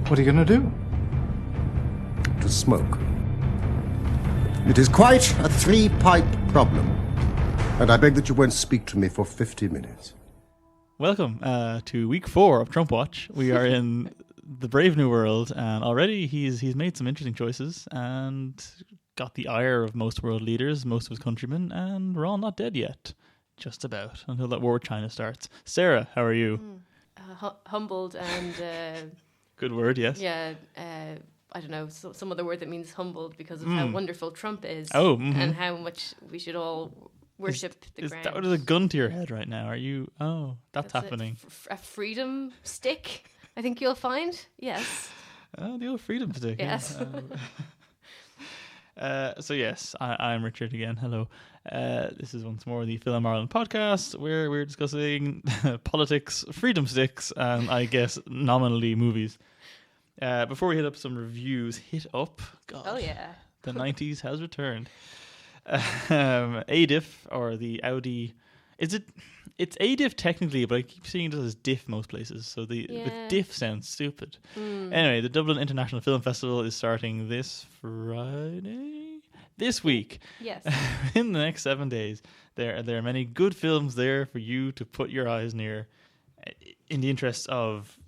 What are you going to do? To smoke. It is quite a three-pipe problem, and I beg that you won't speak to me for 50 minutes. Welcome to week 4 of Trump Watch. We are in the brave new world, and already he's made some interesting choices and got the ire of most world leaders, most of his countrymen, and we're all not dead yet. Just about, until that war with China starts. Sarah, how are you? Humbled and... Good word, yes. Yeah, I don't know, some other word that means humbled because of how wonderful Trump is. Oh, and how much we should all worship the ground. Is that with a gun to your head right now? Are you... Oh, that's happening. A freedom stick, I think you'll find. Yes. Oh, the old freedom stick. Yes. So yes, I'm Richard again. Hello. This is once more the Film Ireland podcast where we're discussing politics, freedom sticks, and I guess nominally movies. Before we hit up some reviews, God, oh yeah, the 90s has returned. ADIFF, or the Audi, it's ADIFF technically, but I keep seeing it as diff most places, so the diff sounds stupid. Anyway, the Dublin International Film Festival is starting this Friday? This week. Yes. In the next 7 days. There are many good films there for you to put your eyes near in the interest of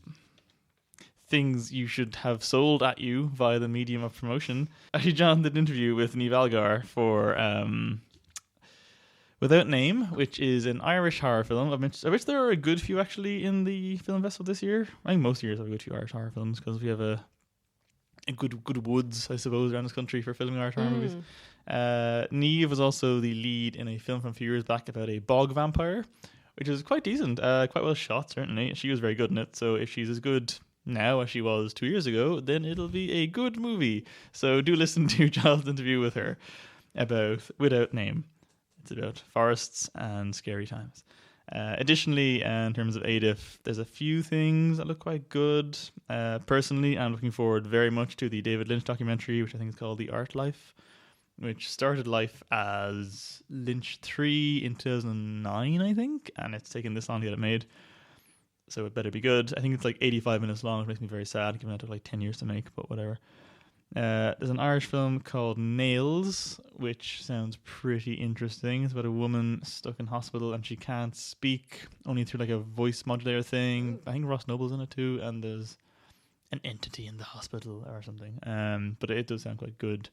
things you should have sold at you via the medium of promotion. Actually, John did an interview with Niamh Algar for Without Name, which is an Irish horror film, of which there are a good few actually in the film festival this year. I think most years have a good few Irish horror films because we have a good woods, I suppose, around this country for filming Irish horror movies. Niamh was also the lead in a film from a few years back about a bog vampire, which is quite decent, quite well shot, certainly. She was very good in it, so if she's as good now as she was 2 years ago, then it'll be a good movie. So do listen to Giles' interview with her about Without Name. It's about forests and scary times. Additionally, in terms of ADIFF, there's a few things that look quite good. Personally, I'm looking forward very much to the David Lynch documentary, which I think is called The Art Life, which started life as Lynch 3 in 2009, I think, and it's taken this long to get it made. So it better be good. I think it's like 85 minutes long, which makes me very sad, given it took like 10 years to make, but whatever. There's an Irish film called Nails, which sounds pretty interesting. It's about a woman stuck in hospital and she can't speak, only through like a voice modulator thing. I think Ross Noble's in it too, and there's an entity in the hospital or something. But it does sound quite good.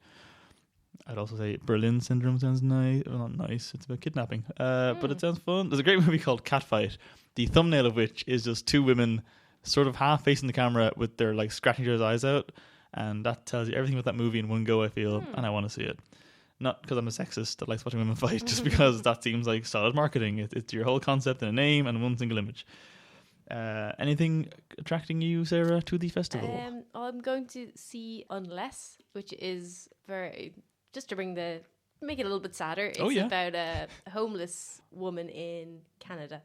I'd also say Berlin Syndrome sounds nice. Well, not nice, it's about kidnapping. But it sounds fun. There's a great movie called Catfight, the thumbnail of which is just two women sort of half facing the camera with their like scratching each other's eyes out. And that tells you everything about that movie in one go, I feel, and I want to see it. Not because I'm a sexist that likes watching women fight, just because that seems like solid marketing. It's your whole concept in a name and one single image. Anything attracting you, Sarah, to the festival? I'm going to see Unless, which is just to make it a little bit sadder. It's about a homeless woman in Canada.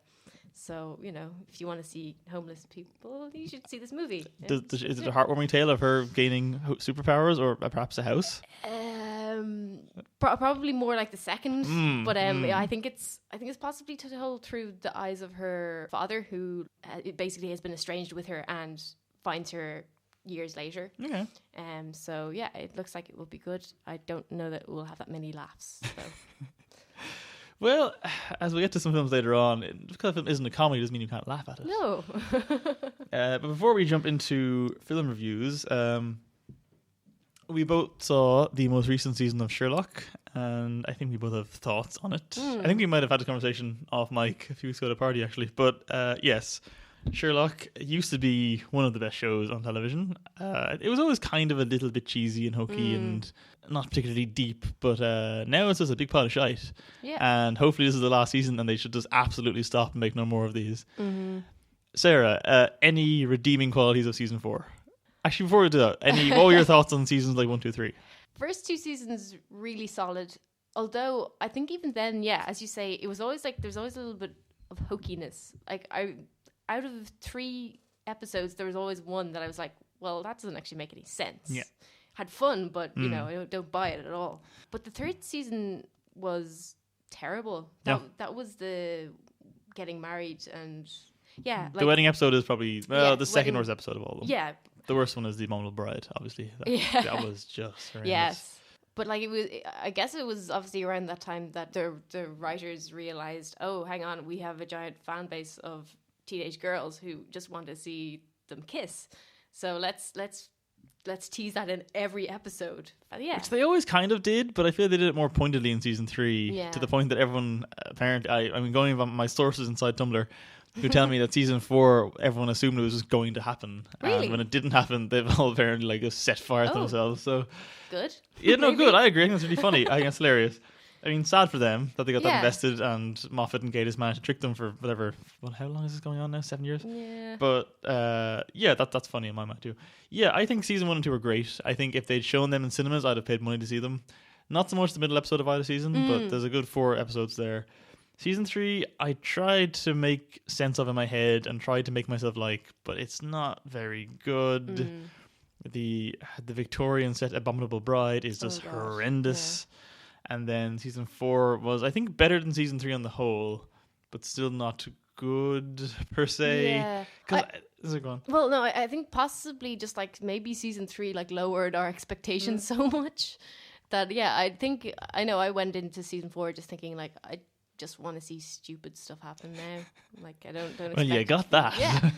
So, if you want to see homeless people, you should see this movie. Is it a heartwarming tale of her gaining superpowers or perhaps a house? Probably more like the second. But I think it's possibly told through the eyes of her father, who basically has been estranged with her and finds her years later. Okay. So, yeah, it looks like it will be good. I don't know that we'll have that many laughs, so... Well, as we get to some films later on, because a film isn't a comedy doesn't mean you can't laugh at it. No. But before we jump into film reviews, we both saw the most recent season of Sherlock, and I think we both have thoughts on it. I think we might have had a conversation off mic a few weeks ago at a party, actually. But yes, Sherlock used to be one of the best shows on television. It was always kind of a little bit cheesy and hokey and not particularly deep, but now it's just a big pile of shite. Yeah. And hopefully this is the last season and they should just absolutely stop and make no more of these. Sarah, any redeeming qualities of season 4? Actually, before we do that, what were your thoughts on seasons like 1, 2, 3? First 2 seasons really solid. Although I think even then, yeah, as you say, it was always like there's always a little bit of hokiness. Like out of 3 episodes, there was always one that I was like, well, that doesn't actually make any sense. Yeah. Had fun, but I don't buy it at all. But the 3rd season was terrible. That was the getting married and like, the wedding episode is probably the second worst episode of all of them. Yeah, The worst one is The Abominable Bride, obviously. That was just horrendous. Yes. But like I guess it was obviously around that time that the writers realized, oh, hang on, we have a giant fan base of teenage girls who just want to see them kiss. So let's tease that in every episode. Yeah. Which they always kind of did, but I feel they did it more pointedly in season 3 to the point that everyone apparently, I mean, going by my sources inside Tumblr, who tell me that season 4 everyone assumed it was just going to happen, really? And when it didn't happen, they've all apparently like just set fire to themselves. So good. Yeah, no, good. I agree. I think that's really funny. I think it's hilarious. I mean, sad for them that they got that invested, and Moffat and Gatiss managed to trick them for whatever. Well, how long is this going on now? 7 years. Yeah. But that's funny in my mind too. Yeah, I think season 1 and 2 were great. I think if they'd shown them in cinemas, I'd have paid money to see them. Not so much the middle episode of either season, but there's a good 4 episodes there. Season 3, I tried to make sense of in my head and tried to make myself like, but it's not very good. The Victorian set Abominable Bride is just horrendous. Yeah. And then season 4 was, I think, better than season 3 on the whole, but still not good per se. Yeah. Is it going? Well, no, I think possibly just like maybe season 3 like lowered our expectations so much that I know I went into season 4 just thinking like I just want to see stupid stuff happen now. Like I don't expect. Well, you got that. Yeah.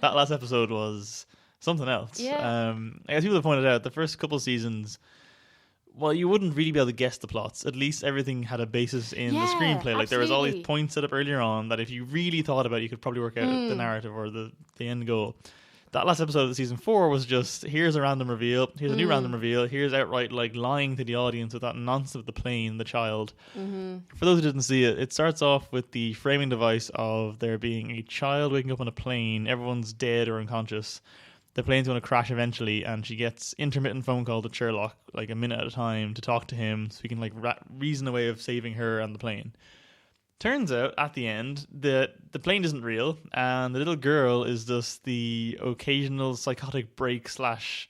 That last episode was something else. Yeah. As people have pointed out, the first couple of seasons, well, you wouldn't really be able to guess the plots. At least everything had a basis in the screenplay. Like there was all these points set up earlier on that if you really thought about it, you could probably work out the narrative or the end goal. That last episode of the season 4 was just, here's a random reveal, here's a new random reveal, here's outright like lying to the audience with that nonsense of the plane, the child. For those who didn't see it, it starts off with the framing device of there being a child waking up on a plane, everyone's dead or unconscious. The plane's going to crash eventually, and she gets intermittent phone call to Sherlock, like a minute at a time, to talk to him so he can like reason a way of saving her and the plane. Turns out at the end that the plane isn't real, and the little girl is just the occasional psychotic break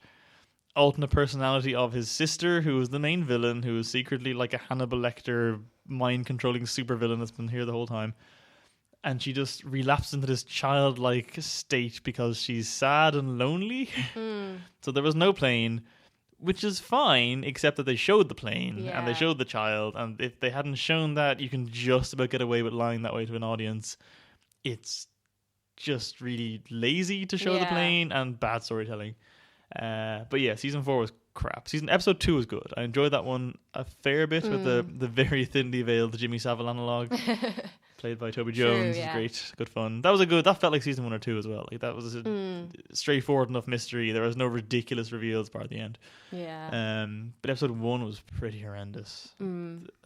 / alternate personality of his sister, who is the main villain, who is secretly like a Hannibal Lecter mind controlling supervillain that's been here the whole time. And she just relapsed into this childlike state because she's sad and lonely. So there was no plane, which is fine, except that they showed the plane and they showed the child. And if they hadn't shown that, you can just about get away with lying that way to an audience. It's just really lazy to show the plane and bad storytelling. But yeah, season 4 was crap. Episode 2 was good. I enjoyed that one a fair bit with the very thinly veiled Jimmy Savile analog. Played by Toby Jones. It's great, good fun. That felt like season 1 or 2 as well. Like that was a straightforward enough mystery. There was no ridiculous reveals by the end. Yeah. But episode 1 was pretty horrendous.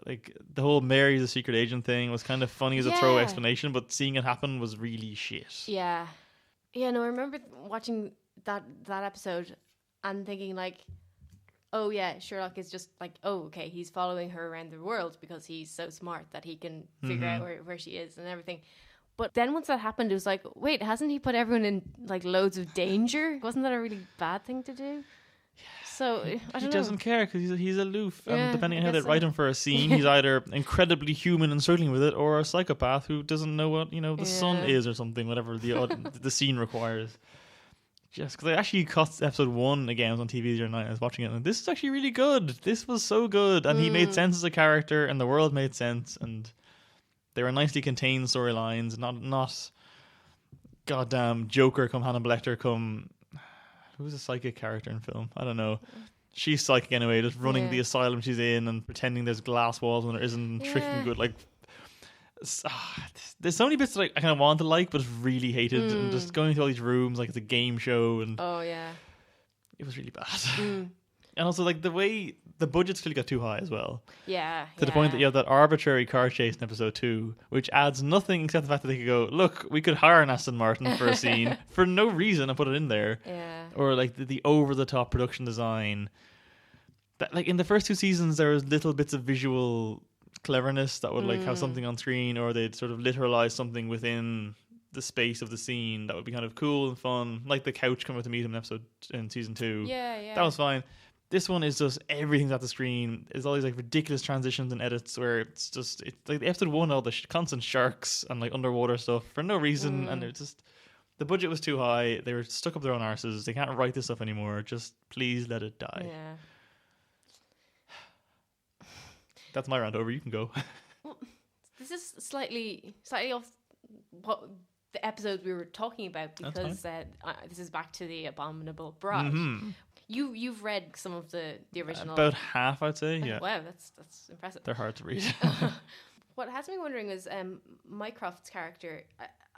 Like the whole Mary's a secret agent thing was kind of funny as a throwaway explanation, but seeing it happen was really shit. Yeah. Yeah. No, I remember watching that episode and thinking like, oh yeah, Sherlock is just like, oh okay, he's following her around the world because he's so smart that he can figure out where she is and everything. But then once that happened, it was like, wait, hasn't he put everyone in like loads of danger? Wasn't that a really bad thing to do? So I don't know. He doesn't care because he's aloof, and depending on how they write him for a scene, he's either incredibly human and struggling with it, or a psychopath who doesn't know what the sun is or something, whatever the scene requires. Just because I actually caught episode 1 again. I was on TV the other night. I was watching it, and this is actually really good. This was so good, and he made sense as a character, and the world made sense, and they were nicely contained storylines. Not goddamn Joker come Hannibal Lecter come. Who's a psychic character in film? I don't know. She's psychic anyway, just running the asylum she's in and pretending there's glass walls when there isn't, and tricking good like. There's so many bits that I kind of want to like, but really hated, and just going through all these rooms like it's a game show, and it was really bad. And also like the way the budget's clearly got too high as well. Yeah. To the point that you have that arbitrary car chase in episode 2, which adds nothing except the fact that they could go, look, we could hire an Aston Martin for a scene for no reason and put it in there. Yeah. Or like the over the top production design. That like in the first 2 seasons there was little bits of visual cleverness that would like have something on screen, or they'd sort of literalize something within the space of the scene that would be kind of cool and fun, like the couch coming to meet him in season 2. That was fine. This one is just everything's at the screen. There's all these like ridiculous transitions and edits where it's like episode 1, all the constant sharks and like underwater stuff for no reason, and they're just The budget was too high. They were stuck up their own arses. They can't write this stuff anymore. Just please let it die. Yeah. That's my rant over. You can go. Well, this is slightly off what the episode we were talking about, because this is back to the Abominable Bride. Mm-hmm. You've read some of the original. About half, I'd say. Yeah. Wow, that's impressive. They're hard to read. What has me wondering is Mycroft's character.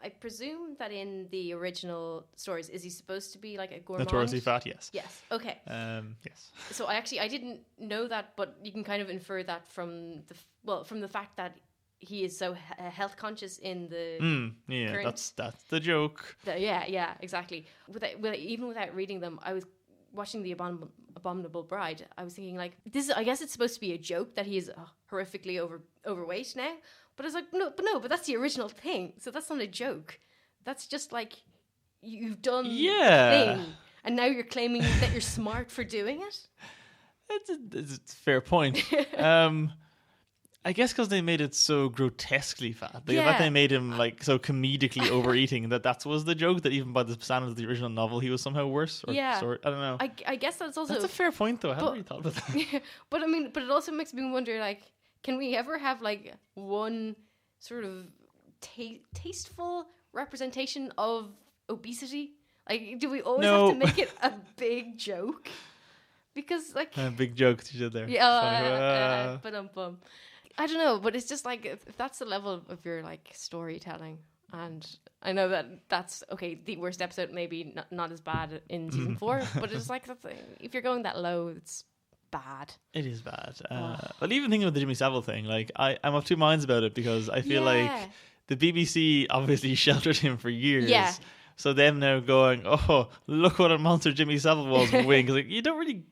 I presume that in the original stories, is he supposed to be like a gourmand? Notoriously fat, yes. Yes. Okay. Yes. So I didn't know that, but you can kind of infer that from the fact that he is so health conscious in the yeah, current, that's the joke. Yeah, exactly. Even without reading them, I was watching the Abominable Bride. I was thinking like, I guess it's supposed to be a joke that he is horrifically overweight now. But I was like, but that's the original thing. So that's not a joke. That's just like, you've done the thing. And now you're claiming that you're smart for doing it? It's a fair point. I guess because they made it so grotesquely fat. They made him like so comedically overeating that was the joke, that even by the standards of the original novel, he was somehow worse. I don't know. I guess that's also... That's a fair point, though. I hadn't really thought about that. Yeah, but it also makes me wonder, like, can we ever have like one sort of tasteful representation of obesity? Like, do we always have to make it a big joke? Because like big joke you did there. Yeah, but I don't know, but it's just like if that's the level of your like storytelling, and I know that's okay. The worst episode maybe not as bad in season 4, but it's like if you're going that low, it's bad. It is bad. But even thinking of the Jimmy Savile thing, like I'm of two minds about it, because I feel like the BBC obviously sheltered him for years. Yeah. So them now going, oh, look what a monster Jimmy Savile was, wing. Like, you don't really,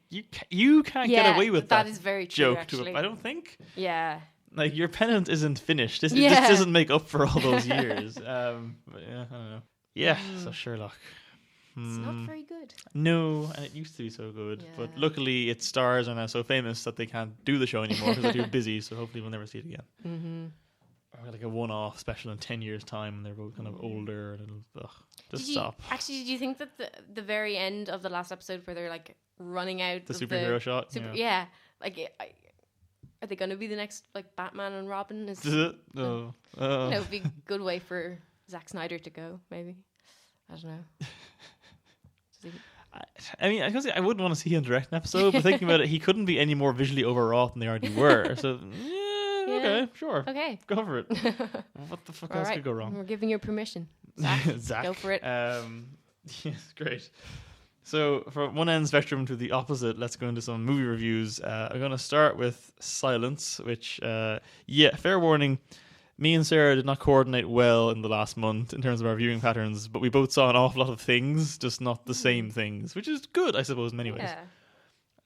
you can't get away with that. That is very true, joke actually. To him. I don't think. Yeah. Like, your penance isn't finished. This doesn't make up for all those years. But yeah, I don't know. Yeah, so Sherlock. It's not very good. No, and it used to be so good. Yeah. But luckily, its stars are now so famous that they can't do the show anymore because they're too busy. So hopefully we'll never see it again. Mm-hmm. Or like a one-off special in 10 years' time, and they're both kind of older, and it'll just stop. Actually, did you think that the very end of the last episode, where they're like running out the superhero shot? Yeah. Like, are they going to be the next like Batman and Robin? Is it? No. It would be a good way for Zack Snyder to go. Maybe. I don't know. I mean, I wouldn't want to see him direct an episode, but thinking about it, he couldn't be any more visually overwrought than they already were. So, okay, sure. Okay. Go for it. What the fuck else could go wrong? We're giving you permission. Zach, go for it. Yes, great. So, from one end spectrum to the opposite, let's go into some movie reviews. I'm going to start with Silence, which, fair warning, me and Sarah did not coordinate well in the last month in terms of our viewing patterns, but we both saw an awful lot of things, just not the same things, which is good, I suppose, in many ways. Yeah.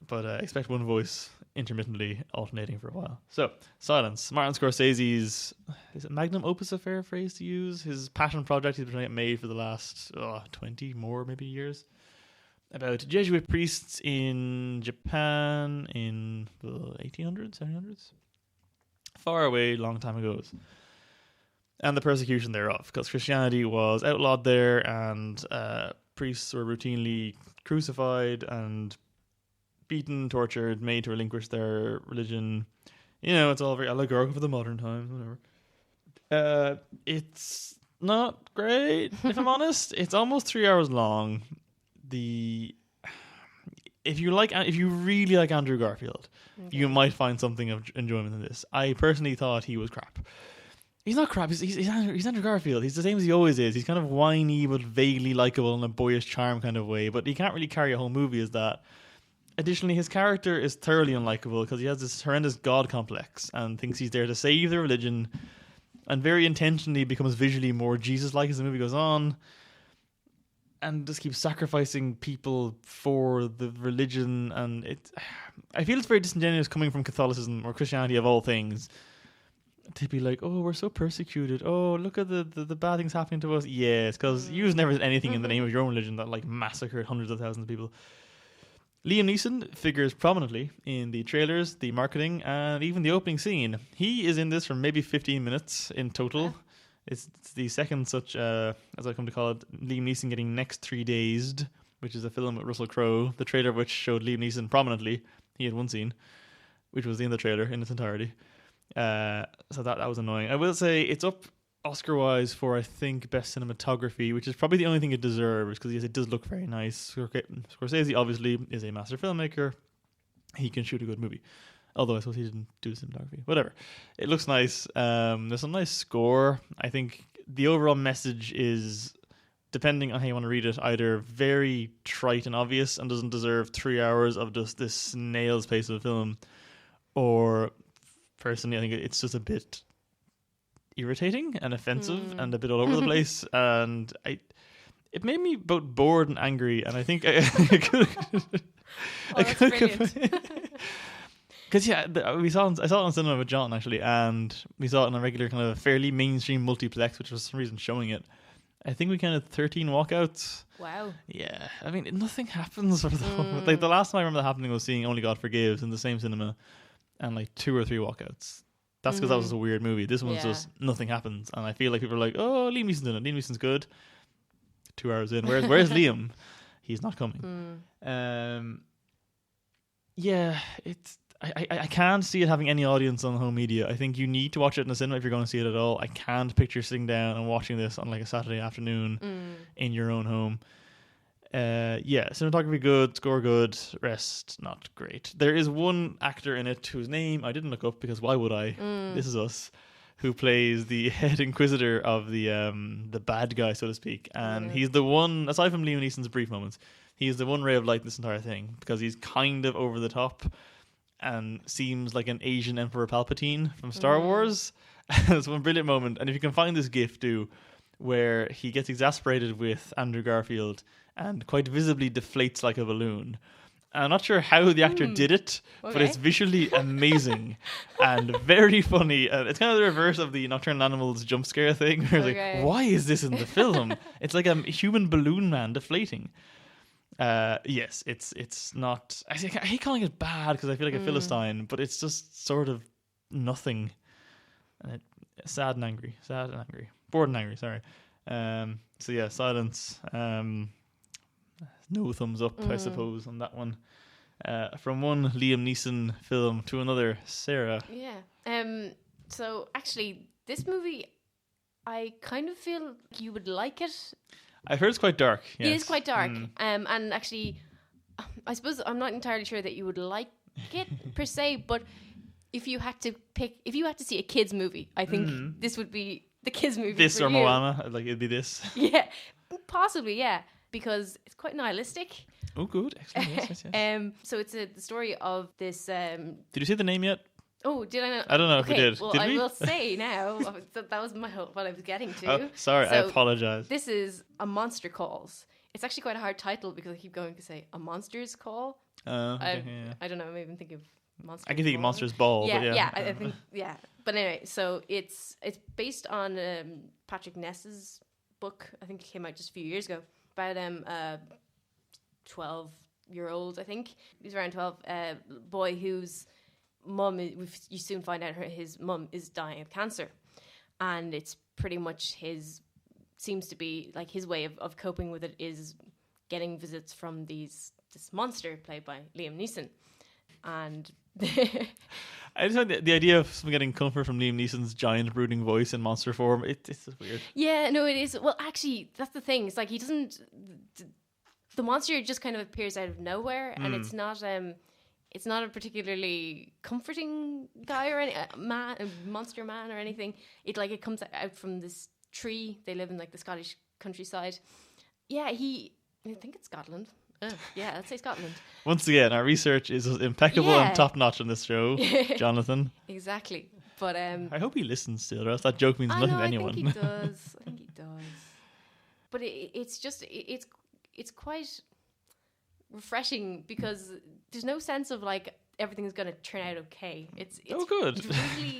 But expect one voice intermittently alternating for a while. So, Silence. Martin Scorsese's, is it magnum opus a fair phrase to use? His passion project he's been trying to get made for the last 20 more maybe years. About Jesuit priests in Japan in the 1800s, 1700s? Far away, long time ago. And the persecution thereof, because Christianity was outlawed there, and priests were routinely crucified and beaten, tortured, made to relinquish their religion. You know, it's all very allegorical for the modern times, whatever. It's not great, if I'm honest. It's almost 3 hours long. If you really like Andrew Garfield, you might find something of enjoyment in this. I personally thought he was crap. He's not crap. He's Andrew Garfield. He's the same as he always is. He's kind of whiny but vaguely likable in a boyish charm kind of way. But he can't really carry a whole movie as that. Additionally, his character is thoroughly unlikable because he has this horrendous god complex and thinks he's there to save the religion, and very intentionally becomes visually more Jesus-like as the movie goes on, and just keeps sacrificing people for the religion. And I feel it's very disingenuous coming from Catholicism or Christianity of all things to be like, oh, we're so persecuted. Oh, look at the bad things happening to us. Yes, because you've never did anything in the name of your own religion that like massacred hundreds of thousands of people. Liam Neeson figures prominently in the trailers, the marketing, and even the opening scene. He is in this for maybe 15 minutes in total. It's the second such, as I come to call it, Liam Neeson getting next 3 Dazed, which is a film with Russell Crowe, the trailer of which showed Liam Neeson prominently. He had one scene, which was in the trailer in its entirety. So that was annoying. I will say it's up Oscar-wise for, I think, best cinematography, which is probably the only thing it deserves, because yes, it does look very nice. Scorsese obviously is a master filmmaker. He can shoot a good movie. Although I suppose he didn't do the cinematography. Whatever. It looks nice. There's some nice score. I think the overall message is, depending on how you want to read it, either very trite and obvious and doesn't deserve 3 hours of just this snail's pace of a film, or personally I think it's just a bit irritating and offensive and a bit all over the place, and it made me both bored and angry, and I think I could that's brilliant. Because I saw it on cinema with John actually, and we saw it in a regular kind of fairly mainstream multiplex, which was for some reason showing it. I think we counted 13 walkouts. Wow. Yeah, I mean nothing happens for them. Like the last time I remember that happening was seeing Only God Forgives in the same cinema, and like 2 or 3 walkouts. That's because that was a weird movie. This one's just nothing happens, and I feel like people are like, "Oh, Liam Neeson's in it. Liam Neeson's good." 2 hours in, where's Liam? He's not coming. Yeah, it's. I can't see it having any audience on home media. I think you need to watch it in the cinema if you're going to see it at all. I can't picture sitting down and watching this on like a Saturday afternoon in your own home. Cinematography good, score good, rest not great. There is one actor in it whose name I didn't look up because why would I? This is us, who plays the head inquisitor of the bad guy, so to speak, and he's the one, aside from Liam Neeson's brief moments, he's the one ray of light in this entire thing because he's kind of over the top and seems like an Asian Emperor Palpatine from Star Wars. It's one brilliant moment, and if you can find this gif, do, where he gets exasperated with Andrew Garfield and quite visibly deflates like a balloon. I'm not sure how the actor did it, but it's visually amazing and very funny. It's kind of the reverse of the Nocturnal Animals jump scare thing. Where it's like, why is this in the film? It's like a human balloon man deflating. Yes, it's not. I hate calling it bad because I feel like a Philistine, but it's just sort of nothing. Sad and angry, bored and angry. Sorry. So yeah, silence. No thumbs up, I suppose, on that one. From one Liam Neeson film to another, Sarah. Yeah. So actually, this movie, I kind of feel like you would like it. I've heard it's quite dark. Yes. It is quite dark. And actually, I suppose I'm not entirely sure that you would like it per se, but if you had to see a kids movie, I think this would be the kids movie. This for or you. Moana, like it'd be this. Yeah, possibly, yeah, because it's quite nihilistic. Oh, good. Excellent. Yes. So it's the story of this. Did you see the name yet? Oh, did I not? I don't know if we did. Well, did I we? will say now that was what I was getting to. Oh, sorry, I apologize. This is A Monster Calls. It's actually quite a hard title because I keep going to say A Monster's Call. Okay, I don't know. I'm even thinking of Monster's I can think of Monster's Ball. Yeah, but yeah. I think, yeah. But anyway, so it's based on Patrick Ness's book. I think it came out just a few years ago about 12-year-old. I think he's around 12. Boy whose mum, you soon find out his mum is dying of cancer, and it's pretty much seems to be like his way of coping with it is getting visits from this monster played by Liam Neeson. And I just find the idea of someone getting comfort from Liam Neeson's giant brooding voice in monster form, it's just weird. Yeah, no, it is. Well, actually, that's the thing. It's like he doesn't. The monster just kind of appears out of nowhere, and it's not a particularly comforting guy or any monster man or anything. It comes out from this tree. They live in like the Scottish countryside. Yeah, I think it's Scotland. Yeah, I'd say Scotland. Once again, our research is impeccable and top notch on this show, Jonathan. Exactly, but I hope he listens still, or else that joke means nothing to anyone. I think he does. But it's quite refreshing because there's no sense of like everything's going to turn out okay. It's good.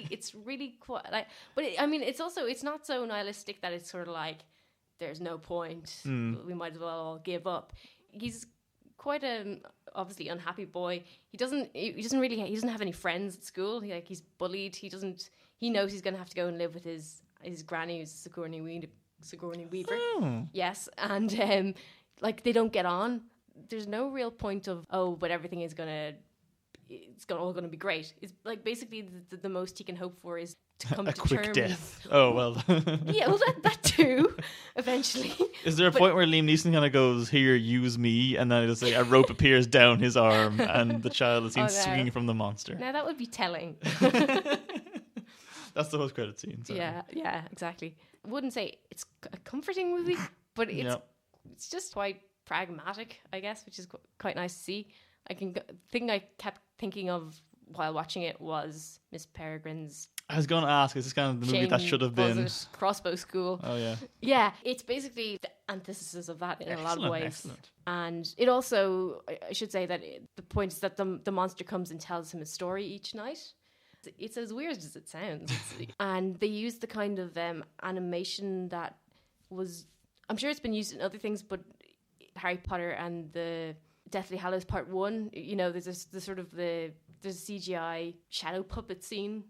It's really quite like, but it's not so nihilistic that it's sort of like there's no point. We might as well all give up. He's quite a obviously unhappy boy. He doesn't have any friends at school. He's bullied. He knows he's going to have to go and live with his his granny who's Sigourney Weaver. Oh. Yes, and like they don't get on. There's no real point of but everything is all gonna be great. It's like basically the most he can hope for is to come A to quick terms. death. Oh, well. Yeah, well that too. Eventually. Is there a point where Liam Neeson kind of goes, "Here, use me," and then it's like a rope appears down his arm, and the child is seen swinging from the monster? Now that would be telling. That's the post credit scene. Sorry. Yeah, exactly. I wouldn't say it's a comforting movie, but it's just quite pragmatic, I guess, which is quite nice to see. Thing I kept thinking of while watching it was Miss Peregrine's. I was going to ask, is this kind of the movie that should have been Crossbow School? Oh yeah. Yeah, it's basically the antithesis of that in a lot of ways. Excellent. And it also, I should say that the point is that the monster comes and tells him a story each night. It's as weird as it sounds. And they used the kind of animation that was, I'm sure it's been used in other things, but Harry Potter and the Deathly Hallows Part 1, there's a CGI shadow puppet scene.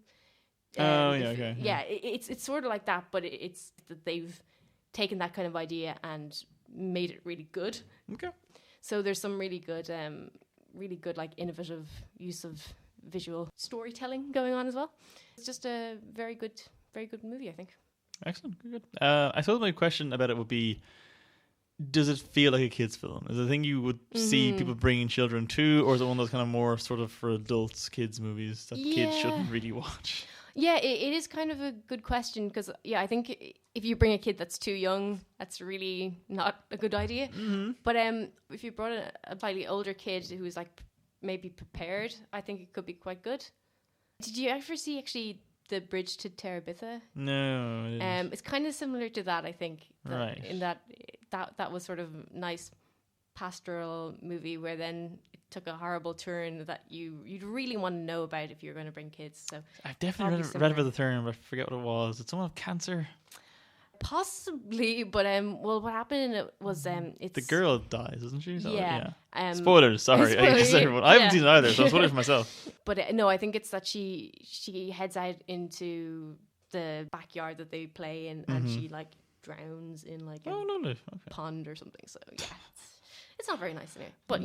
Okay. Yeah, it's sort of like that, but it's that they've taken that kind of idea and made it really good. Okay. So there's some really good like innovative use of visual storytelling going on as well. It's just a very good movie, I think. Excellent. Good. I suppose my question about it would be, does it feel like a kid's film? Is it a thing you would see people bringing children to, or is it one of those kind of more sort of for adults, kids movies that kids shouldn't really watch? Yeah, it is kind of a good question because, I think if you bring a kid that's too young, that's really not a good idea. Mm-hmm. But if you brought a slightly older kid who's like maybe prepared, I think it could be quite good. Did you ever see actually The Bridge to Terabithia? No, I didn't. It's kind of similar to that, I think. Right. In that was sort of nice pastoral movie where then it took a horrible turn that you'd really want to know about if you're going to bring kids. So I've definitely read about the turn, but I forget what it was. Did someone have cancer? Possibly, but what happened in it was it's the girl dies, isn't she? Yeah. Spoilers. Sorry, I guess everyone. I haven't seen it either, so I'm spoiling for myself. But no, I think it's that she heads out into the backyard that they play in, and she like drowns in like a pond or something. So yeah, it's not very nice in here. But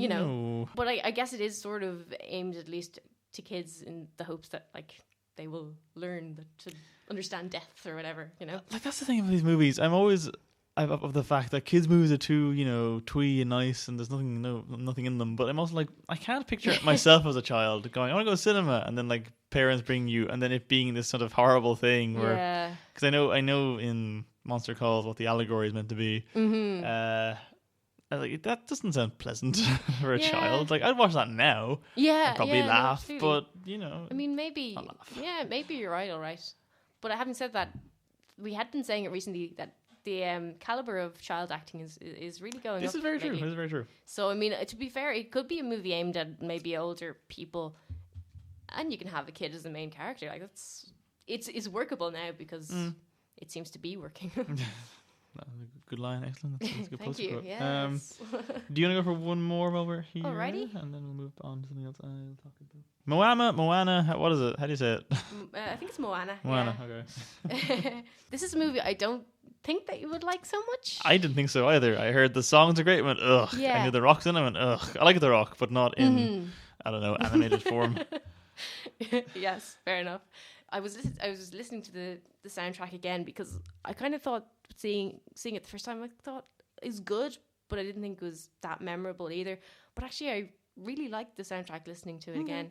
but I guess it is sort of aimed at least to kids in the hopes that like they will learn to understand death or whatever, Like that's the thing about these movies. I'm always of the fact that kids' movies are too, twee and nice, and there's nothing in them. But I'm also like, I can't picture myself as a child going, I want to go to cinema, and then like parents bring you, and then it being this sort of horrible thing where, because I know in Monster Calls what the allegory is meant to be. Mm-hmm. I was like, that doesn't sound pleasant for a child. Like, I'd watch that now. Yeah, I'd probably laugh, no, but I mean, maybe, maybe you're right. All right, but having said that, we had been saying it recently that the caliber of child acting is really going up. This is very true. This is very true. So I mean, to be fair, it could be a movie aimed at maybe older people, and you can have a kid as the main character. Like it's workable now because it seems to be working. Good line, excellent. That's a good Thank you. Yes. Do you want to go for one more while we're here? Alrighty. And then we'll move on to something else I'll talk about. Moana, what is it? How do you say it? I think it's Moana. Moana, okay. This is a movie I don't think that you would like so much. I didn't think so either. I heard the songs are great. I went, ugh. Yeah. I knew The Rock's in it. I went, ugh. I like The Rock, but not in, I don't know, animated form. Yes, fair enough. I was listening to the soundtrack again because I kind of thought seeing it the first time, I thought it was good, but I didn't think it was that memorable either. But actually, I really liked the soundtrack listening to it again.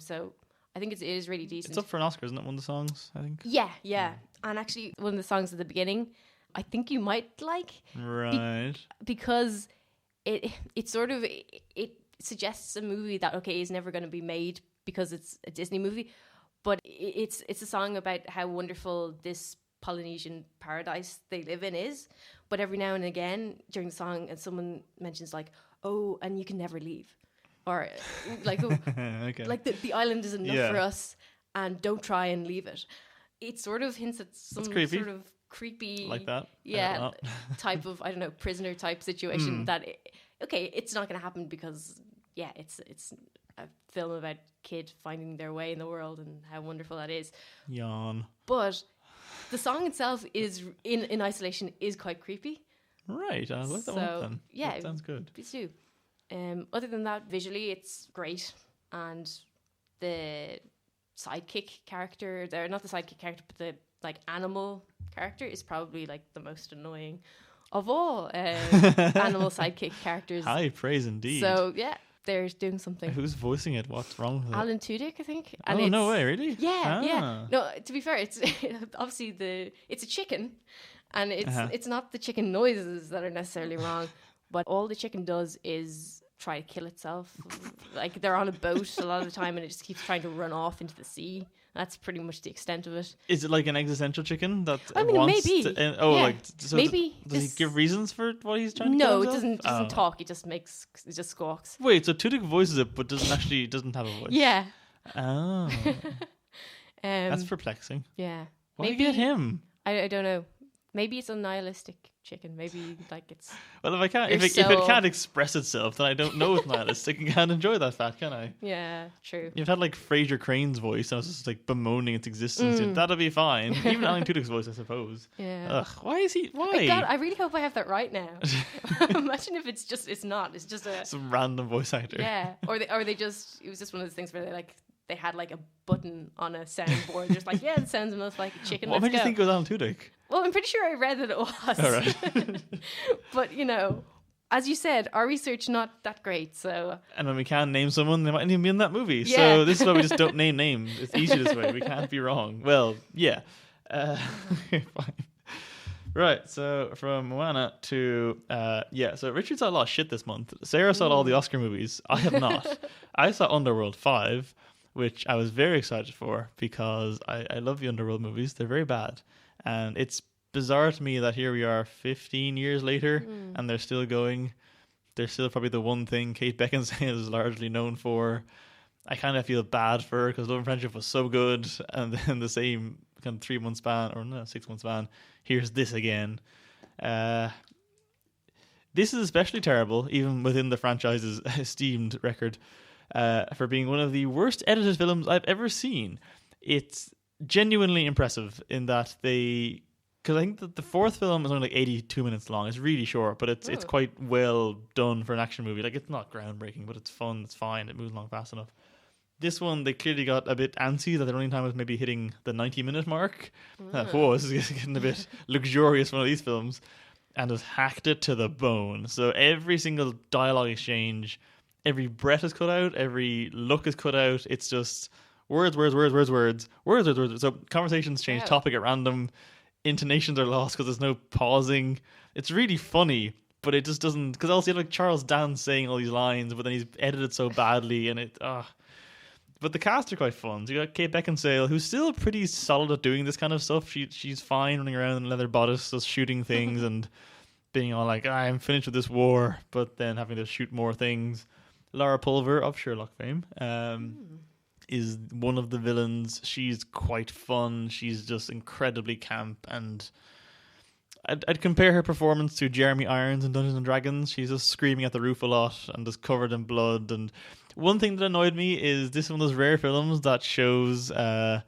So I think it is really decent. It's up for an Oscar, isn't it? One of the songs, I think. Yeah. And actually, one of the songs at the beginning, I think you might like. Right. Because it sort of it suggests a movie that is never going to be made because it's a Disney movie. But it's a song about how wonderful this Polynesian paradise they live in is. But every now and again during the song, and someone mentions like, "Oh, and you can never leave," or like, like the island is enough for us, and don't try and leave it. It sort of hints at some sort of creepy, like that, type of prisoner type situation. That it's not going to happen because it's a film about kids finding their way in the world and how wonderful that is. Yawn. But the song itself is in isolation is quite creepy. Right, I'll look that one up then. Yeah, that sounds good. Please do. Other than that, visually it's great, and the sidekick character, they're not the sidekick character, but the like animal character is probably like the most annoying of all animal sidekick characters. High praise indeed. So yeah, they're doing something. Who's voicing it? What's wrong with it? Alan Tudyk, I think. And oh, no way, really? Yeah, yeah. No, to be fair, it's obviously it's a chicken, and it's not the chicken noises that are necessarily wrong, but all the chicken does is try to kill itself. Like they're on a boat a lot of the time, and it just keeps trying to run off into the sea. That's pretty much the extent of it. Is it like an existential chicken that I mean, wants maybe. to? So Maybe. Does he give reasons for what he's trying to do? No, it doesn't talk. It just squawks. Wait, so Tudyk voices it, but doesn't have a voice. Yeah. Oh, that's perplexing. Yeah. Why get him? I don't know. Maybe it's a nihilistic chicken. Maybe like it's. Well, if it can't express itself, then I don't know it's nihilistic and can't enjoy that fact, can I? Yeah, true. You've had like Fraser Crane's voice, and I was just like bemoaning its existence. That'll be fine. Even Alan Tudyk's voice, I suppose. Yeah. Ugh, why is he? Why? Oh God, I really hope I have that right now. Imagine if it's not. It's just some random voice actor. Yeah, it was just one of those things where they had like a button on a soundboard, just like it sounds most like a chicken. What made you think it was Alan Tudyk? Well, I'm pretty sure I read that it was. All right. But as you said, our research not that great. So. And when we can't name someone, they might even be in that movie. Yeah. So this is why we just don't name names. It's easy this way. We can't be wrong. Well, yeah. Fine. Right, so from Moana to so Richard saw a lot of shit this month. Sarah saw all the Oscar movies. I have not. I saw Underworld 5, which I was very excited for because I love the Underworld movies. They're very bad. And it's bizarre to me that here we are 15 years later and they're still going. They're still probably the one thing Kate Beckinsale is largely known for. I kind of feel bad for her because Love and Friendship was so good, and then the same kind of 3 month span, or no, 6 month span, here's this again. This is especially terrible, even within the franchise's esteemed record, for being one of the worst edited films I've ever seen. It's genuinely impressive in that because I think that the fourth film is only like 82 minutes long. It's really short, but it's quite well done for an action movie. Like, it's not groundbreaking, but it's fun. It's fine. It moves along fast enough. This one, they clearly got a bit antsy that the running time was maybe hitting the 90-minute mark. Whoa, this is getting a bit luxurious for one of these films. And just hacked it to the bone. So every single dialogue exchange, every breath is cut out, every look is cut out. It's just words. So conversations change topic at random. Intonations are lost because there's no pausing. It's really funny, but it just doesn't. Because also you have like Charles Dance saying all these lines, but then he's edited so badly, and it. But the cast are quite fun. So you got Kate Beckinsale, who's still pretty solid at doing this kind of stuff. She's fine running around in a leather bodice, just shooting things and being all like, I'm finished with this war, but then having to shoot more things. Laura Pulver of Sherlock fame. Is one of the villains. She's quite fun. She's just incredibly camp, and I'd compare her performance to Jeremy Irons in Dungeons and Dragons. She's just screaming at the roof a lot and just covered in blood. And one thing that annoyed me is this is one of those rare films that shows a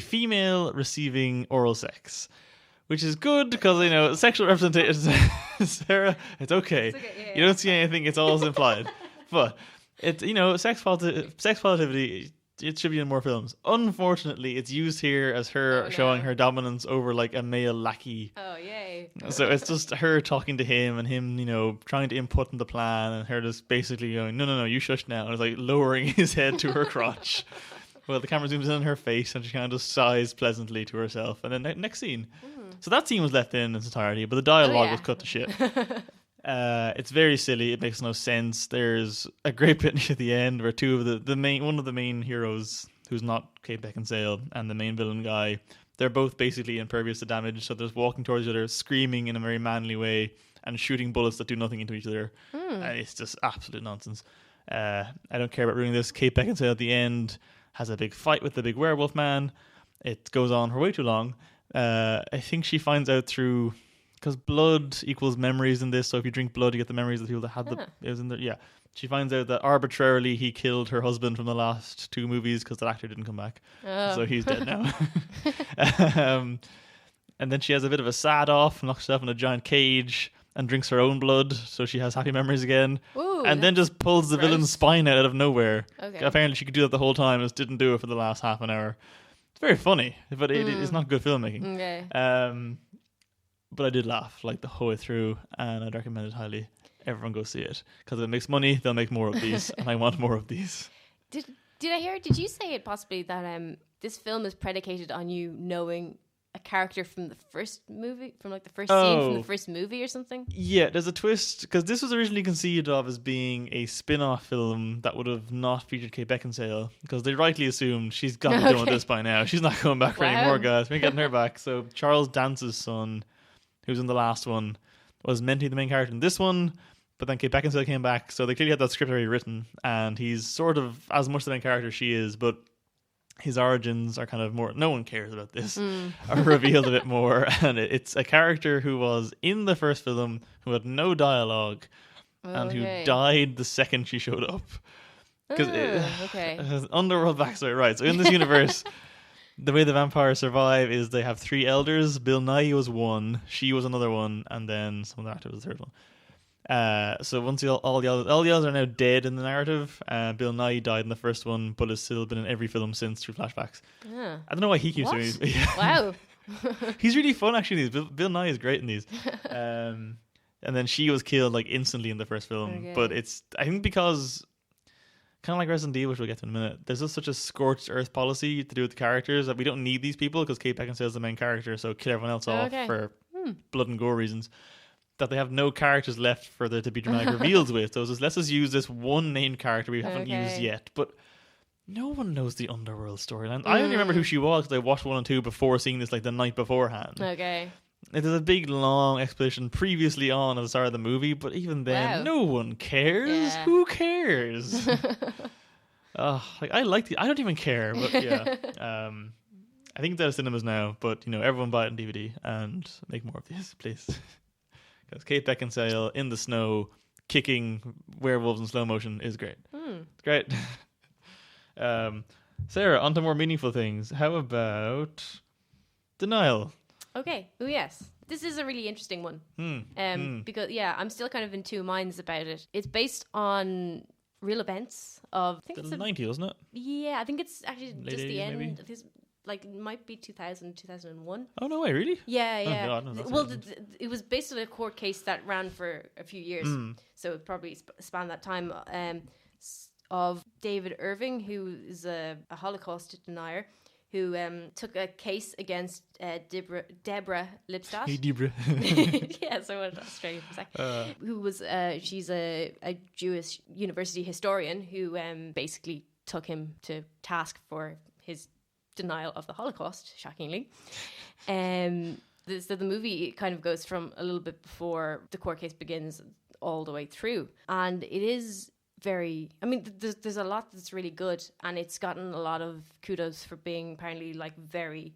female receiving oral sex, which is good because sexual representation. Sarah, it's okay. You don't see anything. It's always implied, but. It's sex positivity. It should be in more films. Unfortunately, it's used here as her showing her dominance over like a male lackey. Oh yay! So it's just her talking to him and him, trying to input in the plan, and her just basically going, no, you shush now, and it's like lowering his head to her crotch. Well, the camera zooms in on her face, and she kind of just sighs pleasantly to herself. And then next scene. So that scene was left in its entirety, but the dialogue was cut to shit. It's very silly. It makes no sense. There's a great bit near the end where one of the main heroes, who's not Kate Beckinsale, and the main villain guy, they're both basically impervious to damage. So they're just walking towards each other, screaming in a very manly way, and shooting bullets that do nothing into each other. It's just absolute nonsense. I don't care about ruining this. Kate Beckinsale at the end has a big fight with the big werewolf man. It goes on for way too long. I think she finds out through. Because blood equals memories in this, so if you drink blood, you get the memories of the people that had it was in there. Yeah, She finds out that arbitrarily he killed her husband from the last 2 movies because that actor didn't come back. Oh. So he's dead now. And then she has a bit of a sad off, locks herself in a giant cage and drinks her own blood, so she has happy memories again. Ooh, and then just pulls the gross. villain's spine out of nowhere. Okay. Apparently she could do that the whole time, and just didn't do it for the last half an hour. It's very funny, but it's not good filmmaking. Okay. But I did laugh like the whole way through, and I'd recommend it highly. Everyone go see it because if it makes money, they'll make more of these, and I want more of these. Did I hear? Did you say it possibly that this film is predicated on you knowing a character from the first movie, from like the first scene from the first movie or something? Yeah, there's a twist because this was originally conceived of as being a spin-off film that would have not featured Kate Beckinsale because they rightly assumed she's got to be done with this by now. She's not coming back for any more, guys. We're getting her back. So Charles Dance's son, who's in the last one, was meant to be the main character in this one, but then Kate Beckinsale came back, so they clearly had that script already written, and he's sort of as much the main character as she is, but his origins are kind of more, no one cares about this, are revealed a bit more, and it's a character who was in the first film, who had no dialogue, and who died the second she showed up. Because Underworld backstory, right? So in this universe, the way the vampires survive is they have 3 elders. Bill Nighy was one, she was another one, and then some other actor was the third one. So once all the others are now dead in the narrative. Bill Nighy died in the first one, but has still been in every film since through flashbacks. I don't know why he keeps doing these. Wow. He's really fun actually in these. Bill Nighy is great in these. And then she was killed like instantly in the first film. But it's, I think, because kind of like Resident Evil, which we'll get to in a minute, there's just such a scorched earth policy to do with the characters that we don't need these people because Kate Beckinsale is the main character, so kill everyone else off for blood and gore reasons. That they have no characters left for there to be dramatic reveals with. So it's just, let's just use this one named character we haven't used yet. But no one knows the Underworld storyline. I only remember who she was because I watched 1 and 2 before seeing this like the night beforehand. Okay. There's a big long exposition previously on at the start of the movie, but even then, no one cares. Yeah. Who cares? I like I don't even care, but yeah. I think they're cinemas now, but everyone buy it on DVD and make more of these, please. Because Kate Beckinsale in the snow kicking werewolves in slow motion is great. It's great. Sarah, on to more meaningful things. How about Denial? Okay. Oh, yes. This is a really interesting one. Because, I'm still kind of in 2 minds about it. It's based on real events of... I think the 90s, wasn't it? Yeah, I think it's actually Late just the 80s, end. maybe? Like, it might be 2000, 2001. Oh, no way, really? Yeah, yeah. Oh, God, no, well, it was based on a court case that ran for a few years. So it probably spanned that time of David Irving, who is a Holocaust denier, who took a case against Deborah Lipstadt. Hey, Deborah. Yeah, so Australian for a sec. Who was, she's a Jewish university historian who basically took him to task for his denial of the Holocaust, shockingly. So the movie kind of goes from a little bit before the court case begins all the way through. And it is very... I mean, there's a lot that's really good, and it's gotten a lot of kudos for being apparently like very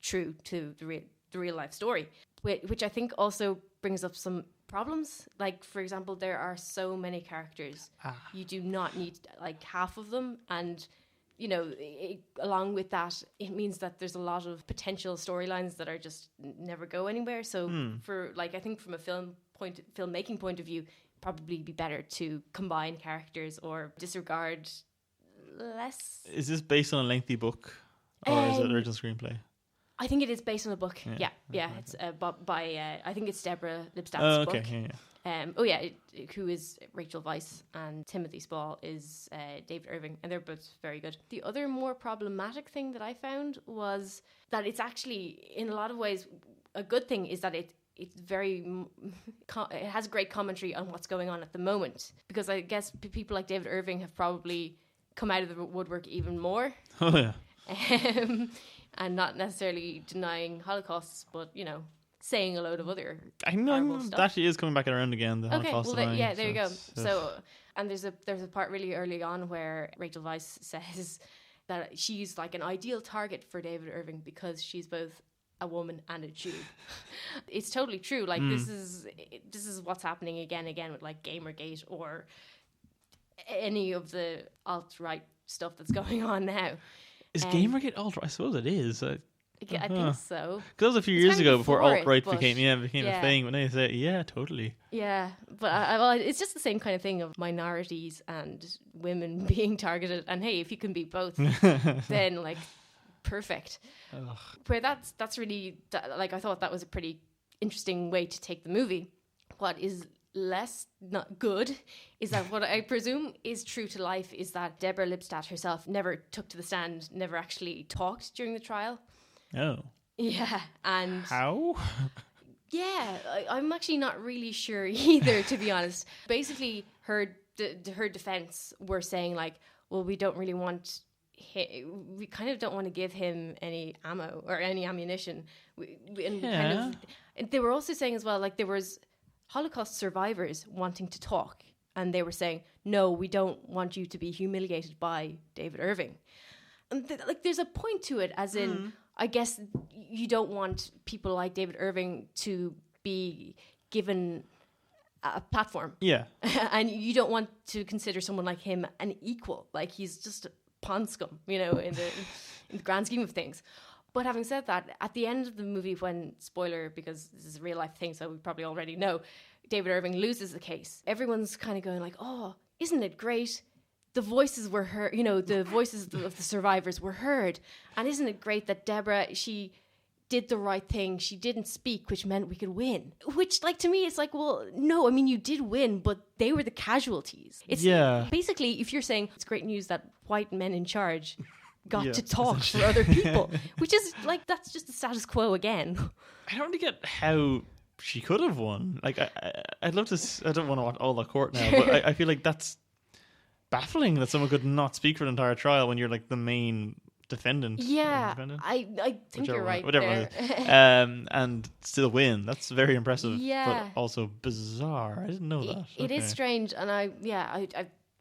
true to the real life story, which I think also brings up some problems. Like, for example, there are so many characters. You do not need like half of them, and along with that, it means that there's a lot of potential storylines that are just never go anywhere. So for I think from a filmmaking point of view, probably be better to combine characters or disregard less. Is this based on a lengthy book, or is it original screenplay? I think it is based on a book. Yeah. It's by I think it's Deborah Lipstadt's book. Who is Rachel Weisz, and Timothy Spall is David Irving, and they're both very good. The other more problematic thing that I found was that it's actually, in a lot of ways, a good thing is that it's very it has great commentary on what's going on at the moment, because I guess people like David Irving have probably come out of the woodwork even more. Oh yeah. And not necessarily denying Holocausts, but saying a load of other I know stuff. that actually is coming back around again. The Holocaust there you go. So and there's a part really early on where Rachel Weisz says that she's like an ideal target for David Irving because she's both a woman and a Jew. It's totally true. Like this is what's happening again with like Gamergate or any of the alt-right stuff that's going on now. Is Gamergate alt? I suppose it is. I think so. Because that was a few years ago before alt-right became a thing. When they say, yeah, totally. Yeah, but well, it's just the same kind of thing of minorities and women being targeted. And hey, if you can be both, then like perfect. Ugh. Where that's really like I thought that was a pretty interesting way to take the movie. What is less not good is that what I presume is true to life is that Deborah Lipstadt herself never took to the stand, never actually talked during the trial. Oh. Yeah, and how? Yeah, I'm actually not really sure either, to be honest. Basically, her defense were saying like, well, we don't really want we kind of don't want to give him any ammo or any ammunition. And they were also saying as well, like there was Holocaust survivors wanting to talk, and they were saying, no, we don't want you to be humiliated by David Irving. And like there's a point to it, as in, I guess you don't want people like David Irving to be given a platform. Yeah. And you don't want to consider someone like him an equal. Like he's just a pond scum, in the grand scheme of things. But having said that, at the end of the movie, when, spoiler, because this is a real life thing, so we probably already know, David Irving loses the case. Everyone's kind of going like, oh, isn't it great? The voices were heard, the voices of the survivors were heard. And isn't it great that Deborah, she did the right thing. She didn't speak, which meant we could win. Which, like, to me, it's like, well, no, I mean, you did win, but they were the casualties. It's basically, if you're saying it's great news that white men in charge got to talk for other people, which is like, that's just the status quo again. I don't really get how she could have won. Like, I'd love to, I don't want to watch all the court now, but I feel like that's baffling that someone could not speak for the entire trial when you're like the main defendant. Yeah, I think whichever you're right there. And still win. That's very impressive, but also bizarre. I didn't know that. It is strange, and I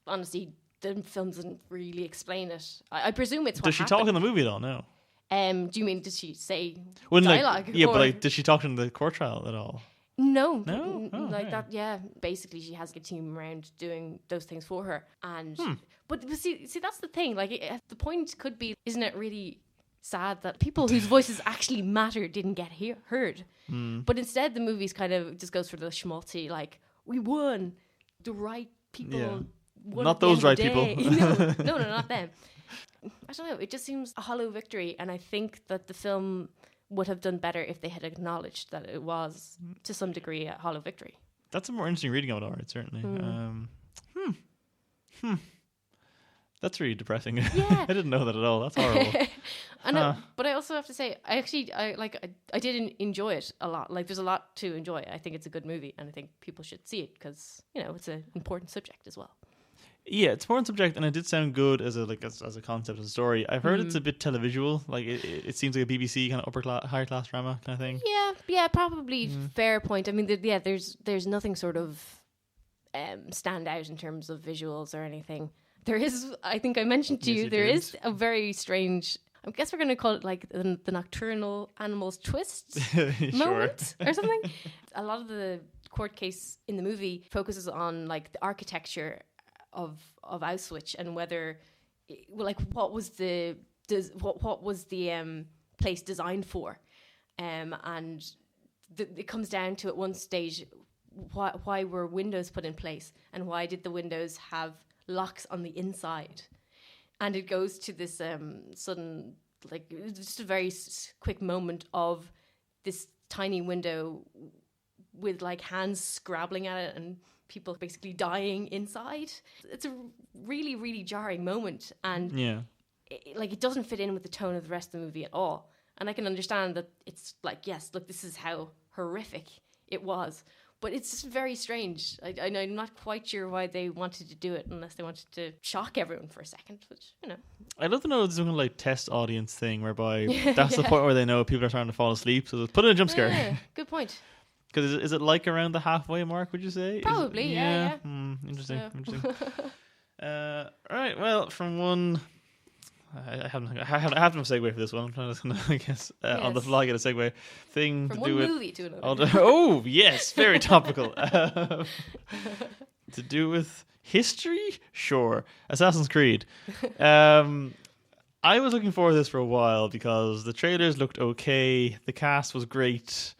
honestly, the film doesn't really explain it. I presume it's what Does she happened. talk in the movie at all? No. Do you mean, did she say dialogue? But like, did she talk in the court trial at all? No, okay. that. Yeah, basically, she has a team around doing those things for her. And but see, that's the thing. Like, the point could be, isn't it really sad that people whose voices actually matter didn't get not But instead, the movie's kind of just goes for the schmaltzy, like, we won, the right people. Yeah. Won Not those right people. no, not them. I don't know. It just seems a hollow victory, and I think that the film would have done better if they had acknowledged that it was, to some degree, a hollow victory. That's a more interesting reading of it, alright, certainly. That's really depressing. Yeah. I didn't know that at all. That's horrible. I know, but I also have to say, I did enjoy it a lot. Like, there's a lot to enjoy. I think it's a good movie, and I think people should see it because, it's an important subject as well. Yeah, it's more on subject, and it did sound good as a concept, as a story. I've heard it's a bit televisual. Like it seems like a BBC kind of higher class drama kind of thing. Yeah, probably fair point. I mean, there's nothing sort of stand out in terms of visuals or anything. There is, I think I mentioned to you, there is a very strange, I guess we're going to call it like the nocturnal animals twist moment or something. A lot of the court case in the movie focuses on like the architecture of Auschwitz and whether, like, what was the place designed for, and it comes down to at one stage why were windows put in place and why did the windows have locks on the inside, and it goes to this sudden, like, just a very quick moment of this tiny window with like hands scrabbling at it and people basically dying inside. It's a really, really jarring moment, and it doesn't fit in with the tone of the rest of the movie at all. And I can understand that it's like, yes, look, this is how horrific it was, but it's just very strange. I'm not quite sure why they wanted to do it unless they wanted to shock everyone for a second, which, I'd love to know if there's some kind of like test audience thing whereby that's the point where they know people are starting to fall asleep, so put in a jump scare. Yeah, good point. Because is it like around the halfway mark, would you say? Probably, yeah. Interesting. All right, well, from one... I have no segue for this one. I'm trying to, I guess, on the fly get a segue thing from to one do with movie to another. Oh yes, very topical. To do with History? Sure. Assassin's Creed. I was looking forward to this for a while because the trailers looked okay. The cast was great.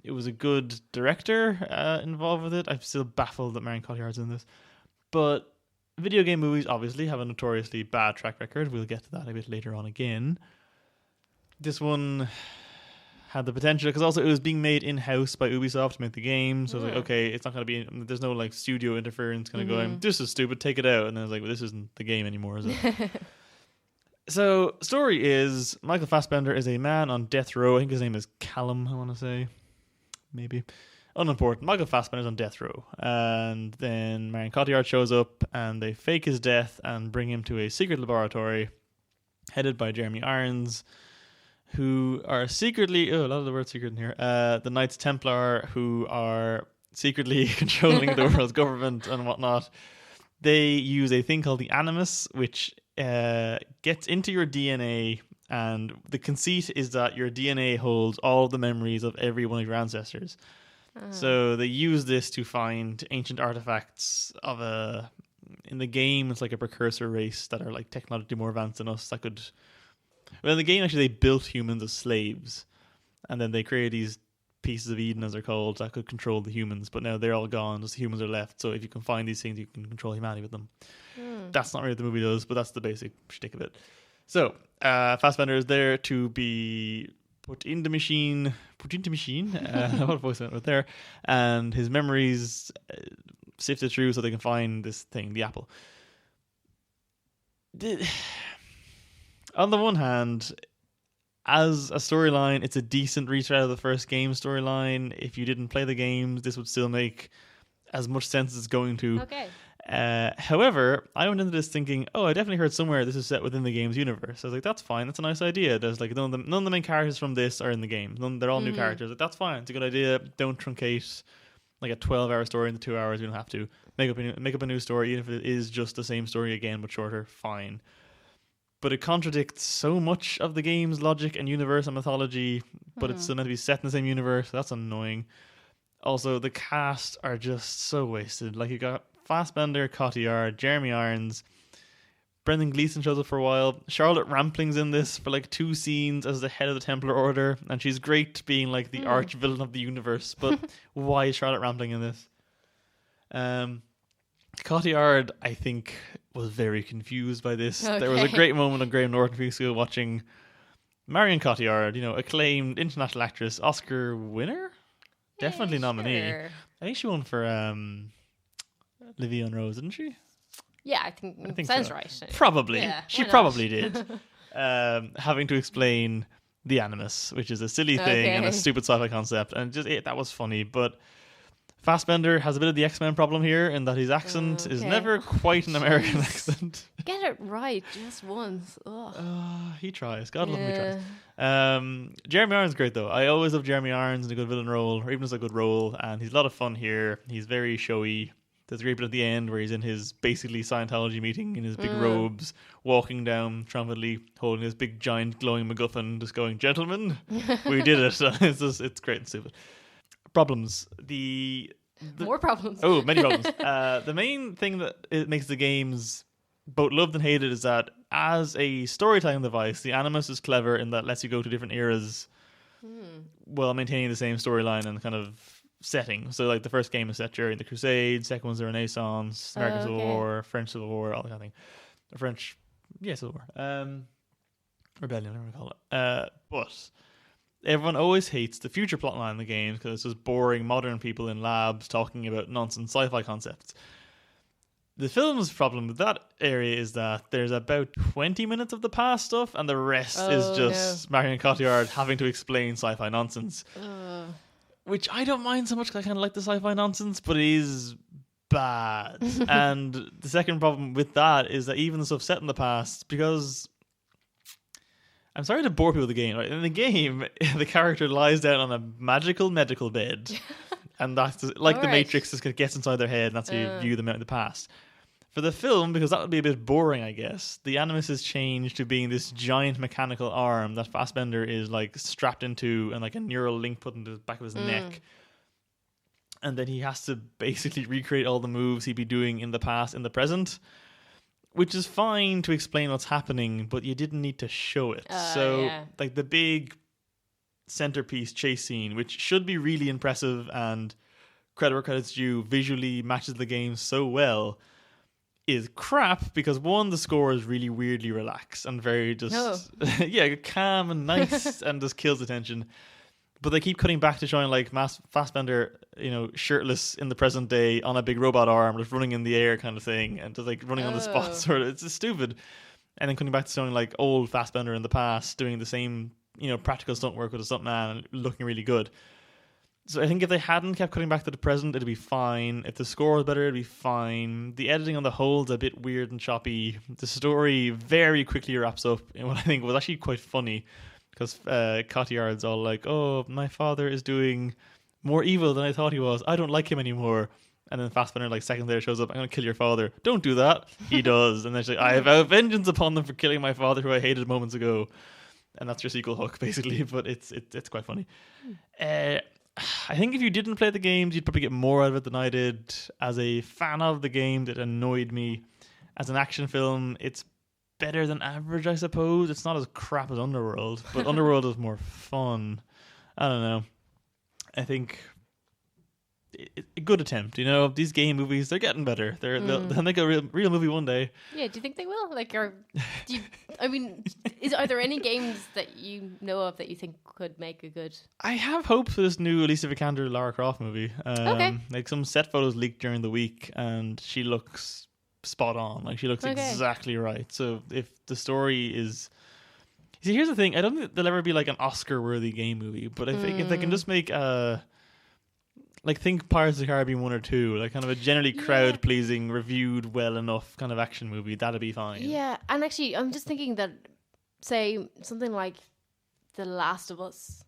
It was a good director involved with it. I'm still baffled that Marion Cotillard's in this. But video game movies obviously have a notoriously bad track record. We'll get to that a bit later on again. This one had the potential because also it was being made in-house by Ubisoft to make the game. So I was like, okay, it's not going to be, there's no like studio interference kind of going, this is stupid, take it out. And then I was like, well, this isn't the game anymore, is it? So, story is Michael Fassbender is a man on death row. I think his name is Callum, I want to say. Maybe. Unimportant. Michael Fassbender is on death row. And then Marion Cotillard shows up and they fake his death and bring him to a secret laboratory headed by Jeremy Irons, who are secretly, a lot of the words secret in here, the Knights Templar, who are secretly controlling the world's government and whatnot. They use a thing called the Animus, which gets into your DNA, and the conceit is that your DNA holds all the memories of every one of your ancestors. So they use this to find ancient artifacts of in the game, it's like a precursor race that are like technologically more advanced than us that could... Well, in the game, actually, they built humans as slaves, and then they created these pieces of Eden, as they're called, that could control the humans, but now they're all gone, just the humans are left, so if you can find these things, you can control humanity with them. That's not really what the movie does, but that's the basic shtick of it. So, Fassbender is there to be put into machine, what voice went with there, and his memories sifted through so they can find this thing, the apple. On the one hand, as a storyline, it's a decent retread of the first game storyline. If you didn't play the games, this would still make as much sense as it's going to. Okay. However, I went into this thinking, I definitely heard somewhere this is set within the game's universe. I was like, that's fine. That's a nice idea. There's like none of the main characters from this are in the game. They're all new characters. Like, that's fine. It's a good idea. Don't truncate like a 12-hour story into 2 hours. We don't have to make up a new story, even if it is just the same story again but shorter. Fine. But it contradicts so much of the game's logic and universe and mythology, but it's still meant to be set in the same universe. That's annoying. Also, the cast are just so wasted. Like, you got Fassbender, Cotillard, Jeremy Irons, Brendan Gleeson shows up for a while. Charlotte Rampling's in this for like 2 scenes as the head of the Templar Order, and she's great being like the arch villain of the universe. But why is Charlotte Rampling in this? Cotillard, I think, was very confused by this. Okay. There was a great moment on Graham Norton weeks ago watching Marion Cotillard, acclaimed international actress, Oscar winner? Definitely nominee. Sure. I think she won for Livia and Rose, didn't she? Yeah, I think sounds so. Right. Probably. Yeah, she probably did. Having to explain the Animus, which is a silly thing and a stupid sci-fi concept. And that was funny, but Fassbender has a bit of the X-Men problem here in that his accent is never quite an American accent. Get it right just once. He tries. God love him, he tries. Jeremy Irons is great, though. I always love Jeremy Irons in a good villain role, or even as a good role, and he's a lot of fun here. He's very showy. There's a great bit at the end where he's in his basically Scientology meeting in his big robes, walking down triumphantly, holding his big giant glowing MacGuffin, just going, "Gentlemen, we did it." It's great and stupid. Problems. More problems. Oh, many problems. The main thing that it makes the games both loved and hated is that as a storytelling device, the Animus is clever in that it lets you go to different eras while maintaining the same storyline and kind of setting. So like the first game is set during the Crusades, second one's the Renaissance, American Civil War, French Civil War, all that kind of thing. Civil War. Rebellion, whatever we call it. But everyone always hates the future plotline in the games because it's just boring modern people in labs talking about nonsense sci-fi concepts. The film's problem with that area is that there's about 20 minutes of the past stuff and the rest is just Marion Cotillard having to explain sci-fi nonsense. Which I don't mind so much because I kind of like the sci-fi nonsense, but it is bad. And the second problem with that is that even the stuff set in the past, because I'm sorry to bore people with the game. Right? In the game, the character lies down on a magical medical bed, and that's like the Matrix just gets inside their head, and that's how you view them out in the past. For the film, because that would be a bit boring, I guess, the Animus is changed to being this giant mechanical arm that Fassbender is like strapped into and like a neural link put into the back of his neck. and then he has to basically recreate all the moves he'd be doing in the past in the present, which is fine to explain what's happening, but you didn't need to show it. So like the big centerpiece chase scene, which should be really impressive and credit where credit's due, visually matches the game so well, is crap because one, the score is really weirdly relaxed and very just calm and nice and just kills attention. But they keep cutting back to showing like Fassbender, shirtless in the present day on a big robot arm, just running in the air kind of thing, and just like running on the spot sort of. It's just stupid. And then cutting back to showing like old Fassbender in the past doing the same, practical stunt work with a stuntman and looking really good. So I think if they hadn't kept cutting back to the present, it'd be fine. If the score was better, it'd be fine. The editing on the whole's a bit weird and choppy. The story very quickly wraps up in what I think was actually quite funny, because Cotillard's all like, "Oh, my father is doing more evil than I thought he was. I don't like him anymore." And then Fassbender, like seconds later, shows up. "I'm going to kill your father." "Don't do that." He does. And then she's like, "I have vowed vengeance upon them for killing my father, who I hated moments ago." And that's your sequel hook, basically. But it's quite funny. I think if you didn't play the games, you'd probably get more out of it than I did. As a fan of the game, it annoyed me. As an action film, it's better than average, I suppose. It's not as crap as Underworld, but Underworld is more fun. I don't know. I think a good attempt. These game movies, they're getting better. They'll make a real movie one day. Yeah, do you think they will? Are there any games that you know of that you think could make a good? I have hope for this new Alicia Vikander Lara Croft movie. Okay. Like some set photos leaked during the week, and she looks spot on. Like she looks exactly right. So if the story is, see, here's the thing. I don't think there'll ever be like an Oscar-worthy game movie, but I think if they can just make think Pirates of the Caribbean 1 or 2, like kind of a generally crowd-pleasing, reviewed well enough kind of action movie, that'd be fine. Yeah, and actually, I'm just thinking that, say, something like The Last of Us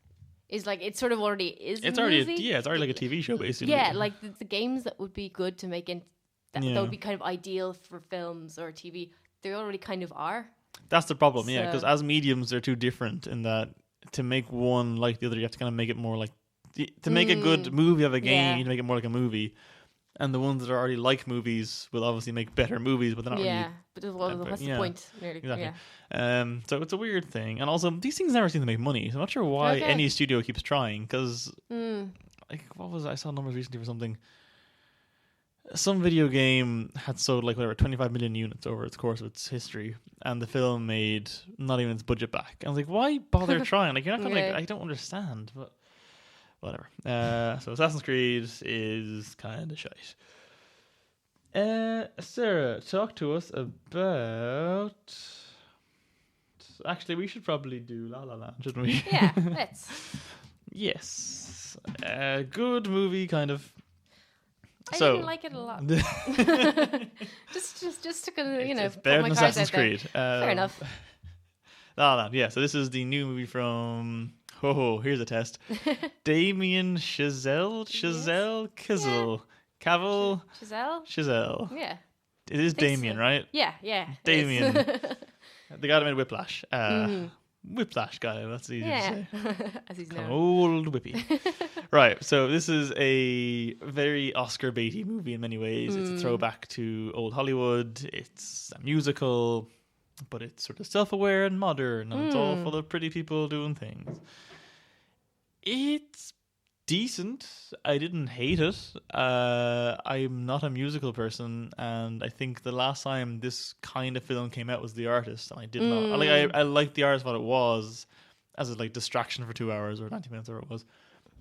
is like, it sort of already is it's a already movie. it's already like a TV show, basically. Yeah, like the games that would be good to make that would be kind of ideal for films or TV, they already kind of are. That's the problem, because as mediums, they're too different in that to make one like the other, you have to kind of make it more like, to make a good movie of a game, you need to make it more like a movie. And the ones that are already like movies will obviously make better movies, but they're not really. But what's the point? Nearly. Exactly. Yeah. So it's a weird thing. And also, these things never seem to make money. So I'm not sure why any studio keeps trying. Because, I saw numbers recently for something. Some video game had sold 25 million units over its course of its history, and the film made not even its budget back. I was like, why bother trying? You're not gonna. I don't understand, but. Whatever. So Assassin's Creed is kind of shite. Sarah, talk to us about. Actually, we should probably do La La Land, shouldn't we? Yeah, let's. Yes. Good movie, kind of. I didn't like it a lot. just to kind of, it's better than Assassin's Creed. Fair enough. La La Land. Yeah. So this is the new movie from. Oh, here's a test. Damien Chazelle? Cavill? Chazelle. Yeah. It is Damien, right? Yeah. Damien. The guy that made Whiplash. Whiplash guy, that's easy to say. As he's known. Old Whippy. Right, so this is a very Oscar baity movie in many ways. It's a throwback to old Hollywood. It's a musical, but it's sort of self-aware and modern, and it's all full of pretty people doing things. It's decent. I didn't hate it. I'm not a musical person, and I think the last time this kind of film came out was The Artist, and I did not. I liked The Artist what it was as a distraction for 2 hours or 90 minutes, or it was.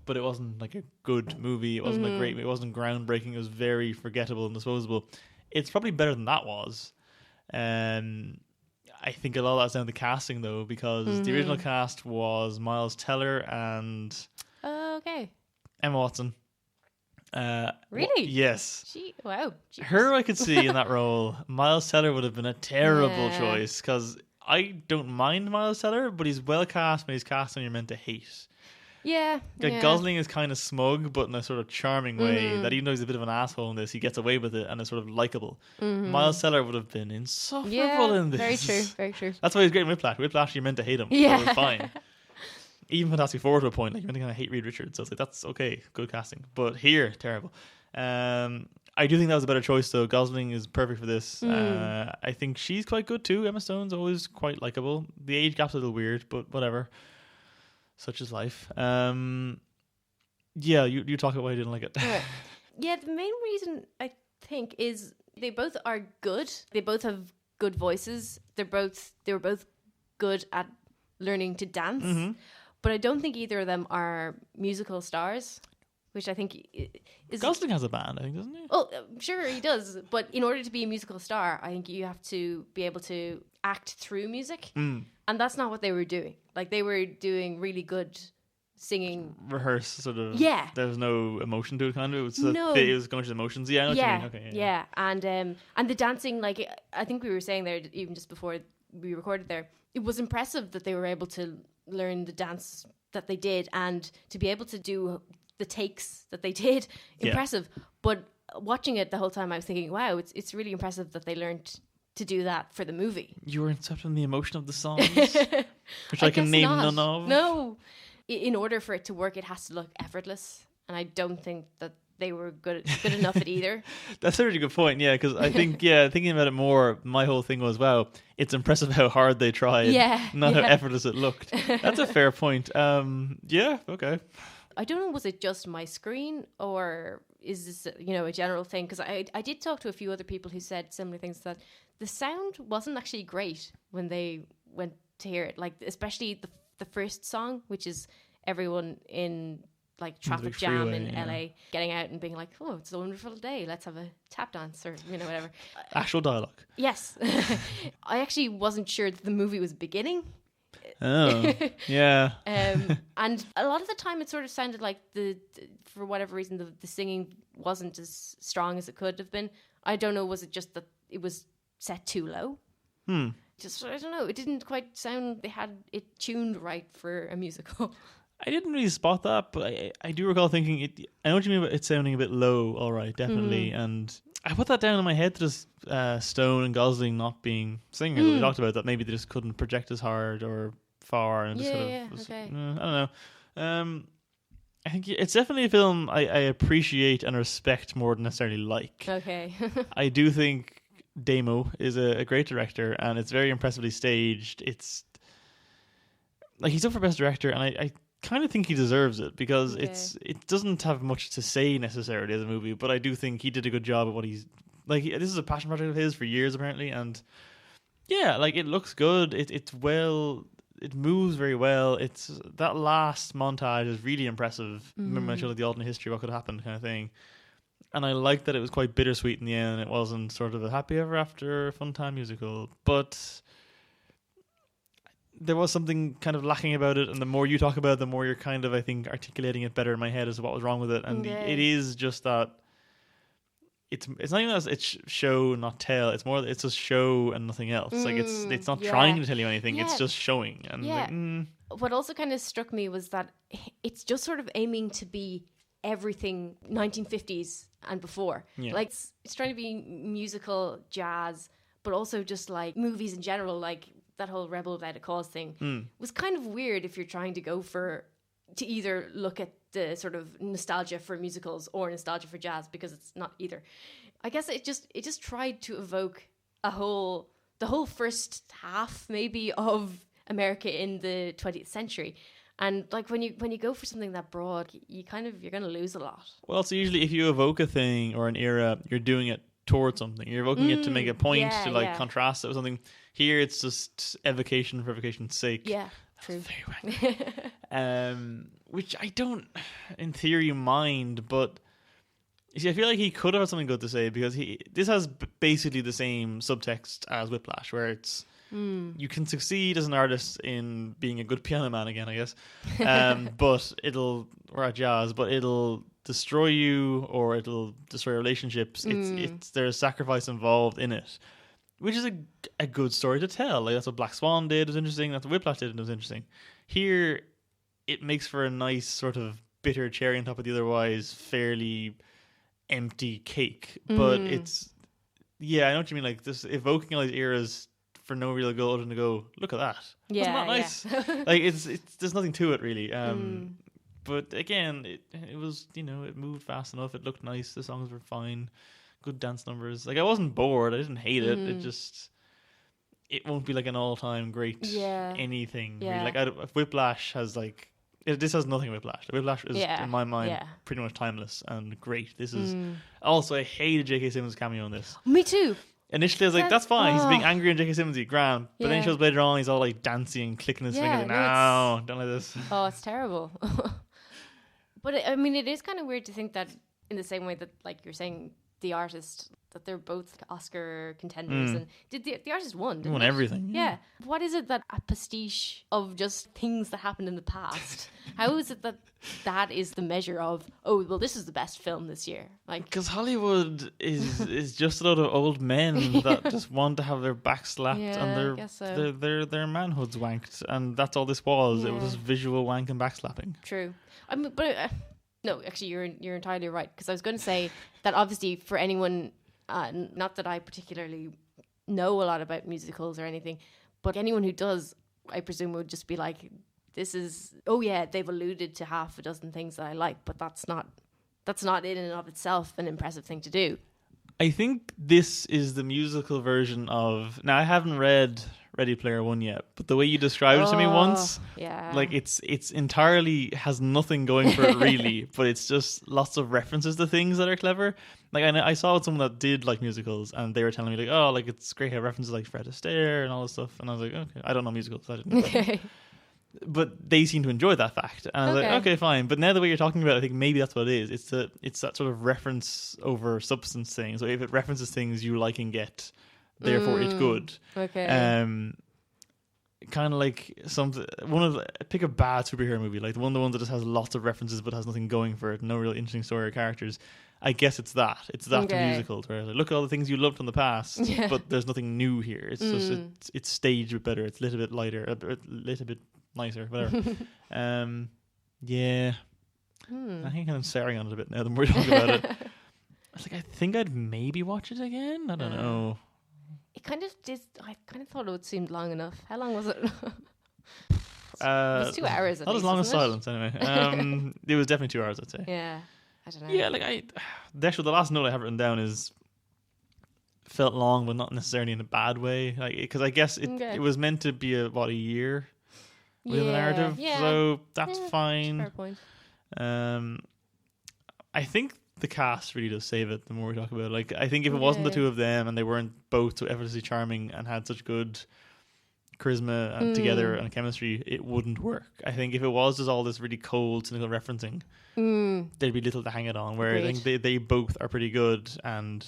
But it wasn't a good movie. It wasn't a great. It wasn't groundbreaking. It was very forgettable and disposable. It's probably better than that was. I think a lot of that's down to casting, though, because the original cast was Miles Teller and Emma Watson. Really? Yes. Wow. Her I could see in that role. Miles Teller would have been a terrible choice, because I don't mind Miles Teller, but he's well cast when he's cast and you're meant to hate. Yeah. Gosling is kind of smug, but in a sort of charming way, that even though he's a bit of an asshole in this, he gets away with it and is sort of likable. Miles Teller would have been insufferable in this. Very true. That's why he's great in Whiplash. Whiplash, you're meant to hate him. Yeah. So it's fine. Even Fantastic Four to a point, like you're kind of hate Reed Richards, so it's like that's okay, good casting. But here, terrible. I do think that was a better choice though. Gosling is perfect for this. I think she's quite good too. Emma Stone's always quite likable. The age gap's a little weird, but whatever. Such is life. Yeah, you talk about why I didn't like it. Right. Yeah, the main reason I think is they both are good. They both have good voices. They were both good at learning to dance. But I don't think either of them are musical stars, which I think is... Gosling has a band, I think, doesn't he? Oh, sure, he does. But in order to be a musical star, I think you have to be able to act through music. And that's not what they were doing. Like, they were doing really good singing. Rehearse, sort of. Yeah. There was no emotion to it, kind of. It was, No. It was going through the emotions. Yeah, I know what you mean. Okay, yeah. And the dancing, like, I think we were saying there, even just before we recorded there, it was impressive that they were able to learn the dance that they did and to be able to do the takes that they did. Impressive. But watching it the whole time, I was thinking, wow, it's really impressive that they learned to do that for the movie. You were incepting the emotion of the songs, which I can name none of. No. In order for it to work, it has to look effortless. And I don't think that they were good enough at either. That's a really good point, yeah, because I think, thinking about it more, my whole thing was, wow, it's impressive how hard they tried, not how effortless it looked. That's a fair point. Yeah, okay. I don't know, was it just my screen or is this, a general thing? Because I did talk to a few other people who said similar things, that the sound wasn't actually great when they went to hear it. Like, especially the first song, which is everyone in like traffic jam freeway, in LA getting out and being like, oh, it's a wonderful day, let's have a tap dance or whatever. Actual dialogue. Yes. I actually wasn't sure that the movie was beginning. Oh, yeah. And a lot of the time it sort of sounded like for whatever reason the singing wasn't as strong as it could have been. I don't know, was it just that it was set too low? Just, I don't know, it didn't quite sound, they had it tuned right for a musical. I didn't really spot that, but I do recall thinking it. I know what you mean about it sounding a bit low. All right, definitely, and I put that down in my head to just Stone and Gosling not being singers. We talked about that. Maybe they just couldn't project as hard or far, and just okay. I don't know. I think it's definitely a film I appreciate and respect more than necessarily like. Okay. I do think Damo is a great director, and it's very impressively staged. It's like he's up for best director, and I kind of think he deserves it because it doesn't have much to say necessarily as a movie, but I do think he did a good job at what he's like. This is a passion project of his for years apparently, and yeah, like it looks good. It moves very well. It's that last montage is really impressive. Remember I showed like the alternate history, what could happen kind of thing, and I like that it was quite bittersweet in the end. It wasn't sort of a happy ever after fun time musical, but there was something kind of lacking about it, and the more you talk about it, the more you're kind of, I think, articulating it better in my head as to what was wrong with it. And it is just that it's not even that it's show not tell. It's more it's just show and nothing else. Like it's not trying to tell you anything. It's just showing. And like, what also kind of struck me was that it's just sort of aiming to be everything 1950s and before. Like it's trying to be musical, jazz, but also just like movies in general, like that whole Rebel Without a Cause thing was kind of weird if you're trying to go to either look at the sort of nostalgia for musicals or nostalgia for jazz, because it's not either. I guess it just tried to evoke the whole first half maybe of America in the 20th century. And like when you go for something that broad, you're going to lose a lot. Well, so usually if you evoke a thing or an era, you're doing it towards something. You're evoking it to make a point, to contrast it with something. Here it's just evocation for evocation's sake. Yeah, true. Very wacky. Which I don't, in theory, mind, but you see, I feel like he could have had something good to say, because this has basically the same subtext as Whiplash, where it's you can succeed as an artist in being a good piano man again, I guess, but or jazz, but it'll destroy you or it'll destroy relationships. There's sacrifice involved in it, which is a good story to tell. Like that's what Black Swan did, was interesting. That's what Whiplash did, and it was interesting. Here, it makes for a nice sort of bitter cherry on top of the otherwise fairly empty cake. But it's I know what you mean. Like this evoking all these eras for no real goal other than to go, look at that. Yeah, Wasn't that nice? Like it's there's nothing to it really. But again, it was, you know, it moved fast enough. It looked nice. The songs were fine. Good dance numbers. Like I wasn't bored. I didn't hate it. It just, it won't be like an all-time great anything. Yeah. Really. Like Whiplash has like, this has nothing Whiplash. Whiplash is in my mind pretty much timeless and great. This is also, I hated J.K. Simmons' cameo in this. Me too. Initially, I was like, that's fine. He's being angry and J.K. Simmons, grand. But then he shows later on, he's all like dancing and clicking his fingers. No, don't like this. Oh, it's terrible. But I mean, it is kind of weird to think that in the same way that, like you're saying, the artist, that they're both Oscar contenders, and did the artist won? He won everything. Yeah. What is it that a pastiche of just things that happened in the past? How is it that that is the measure of, oh, well, this is the best film this year? Like, because Hollywood is just a lot of old men that just want to have their back slapped and their manhoods wanked, and that's all this was. It was visual wank and backslapping. True. I mean, but no, actually, you're entirely right, because I was going to say that obviously for anyone, not that I particularly know a lot about musicals or anything, but anyone who does, I presume would just be like, this is, oh yeah, they've alluded to half a dozen things that I like, but that's not in and of itself an impressive thing to do. I think this is the musical version of, now I haven't read Ready Player One yet, but the way you described it to me once, like it's entirely has nothing going for it really, but it's just lots of references to things that are clever. Like I saw someone that did like musicals, and they were telling me like, oh, like it's great how references like Fred Astaire and all this stuff, and I was like, okay, I don't know musicals, I didn't. Okay. But they seem to enjoy that fact, and I was like, okay, fine. But now the way you're talking about it, I think maybe that's what it is. It's that sort of reference over substance thing. So if it references things you like and get, therefore it's good. Okay. Kind of like pick a bad superhero movie, like one of the ones that just has lots of references but has nothing going for it, no real interesting story or characters. I guess it's that to musicals, where like, look at all the things you loved from the past, but there's nothing new here. It's just it's staged a bit better, it's a little bit lighter, a little bit nicer, whatever. I think I'm staring on it a bit now the more we talk about it. I was like, I think I'd maybe watch it again. I don't know. It kind of did. I kind of thought it would seem long enough. How long was it? It was 2 hours. Not as long as Silence, anyway. It was definitely 2 hours, I'd say. Yeah, I don't know. Yeah, like the last note I have written down is felt long, but not necessarily in a bad way. Like, because I guess it was meant to be a year with a narrative, so that's fine. Fair point. I think the cast really does save it the more we talk about it. Like, I think if it wasn't the two of them and they weren't both so effortlessly charming and had such good charisma and together and chemistry, it wouldn't work. I think if it was just all this really cold, cynical referencing, there'd be little to hang it on, where I think they both are pretty good. And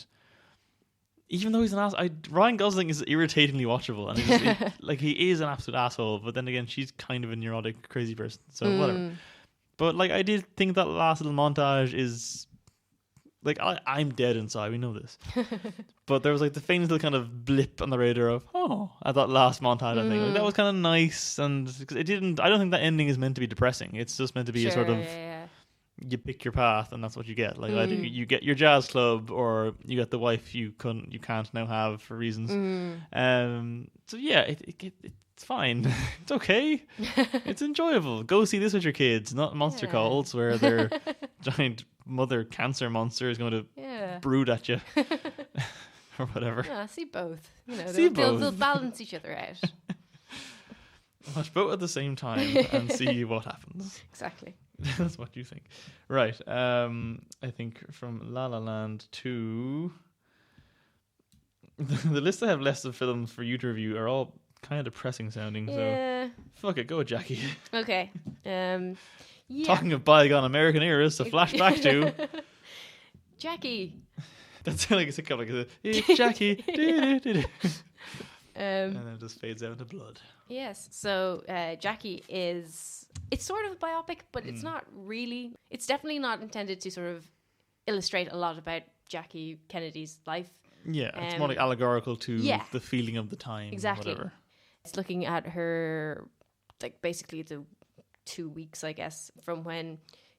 even though he's an ass, Ryan Gosling is irritatingly watchable, and like he is an absolute asshole, but then again, she's kind of a neurotic, crazy person, so whatever. But like, I did think that last little montage is like, I'm dead inside, we know this. But there was like the faint little kind of blip on the radar of, at that last montage, I think. Like, that was kind of nice, and cause I don't think that ending is meant to be depressing. It's just meant to be a sort of, you pick your path and that's what you get. Like, either you get your jazz club or you get the wife you can't now have for reasons. So yeah, it's fine. It's okay. It's enjoyable. Go see this with your kids, not Monster Calls, where their giant mother cancer monster is going to brood at you or whatever. Yeah, see both. You know, see they'll balance each other out. Watch both at the same time and see what happens. Exactly. That's what you think. Right. I think from La La Land to the list I have less of films for you to review are all kind of depressing sounding. So fuck it, go with Jackie. Okay. Talking of bygone American eras to flash back to Jackie. That sounds like a sitcom, like it's Jackie. And then it just fades out into blood. Yes. So Jackie it's sort of a biopic, but it's not really. It's definitely not intended to sort of illustrate a lot about Jackie Kennedy's life. Yeah, it's more like allegorical to the feeling of the time. Exactly. Whatever. It's looking at her, like, basically the 2 weeks, I guess, from when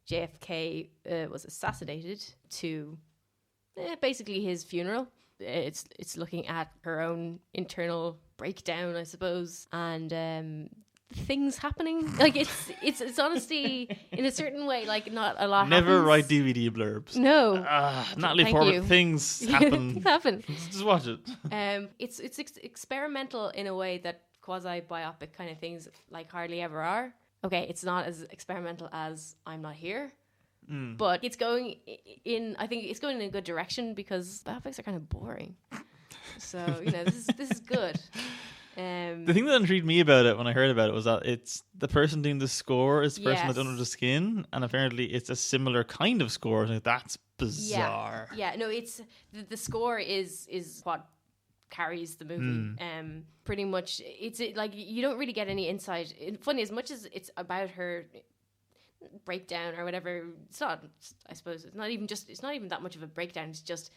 JFK was assassinated to basically his funeral. It's looking at her own internal breakdown, I suppose, and things happening. Like it's honestly in a certain way like not a lot. Never happens. write DVD blurbs. No, Natalie thank Portman. you. Things happen. Things happen. Just watch it. It's experimental in a way that quasi biopic kind of things like hardly ever are. Okay, it's not as experimental as I'm Not Here. But it's going in. I think it's going in a good direction because biopics are kind of boring. So this is good. The thing that intrigued me about it when I heard about it was that it's the person doing the score is the person that's under the skin, and apparently it's a similar kind of score. Like, that's bizarre. Yeah. No, it's the score is what carries the movie. Pretty much, it's like you don't really get any insight. Funny, as much as it's about her breakdown or whatever, it's not. I suppose it's not even that much of a breakdown. It's just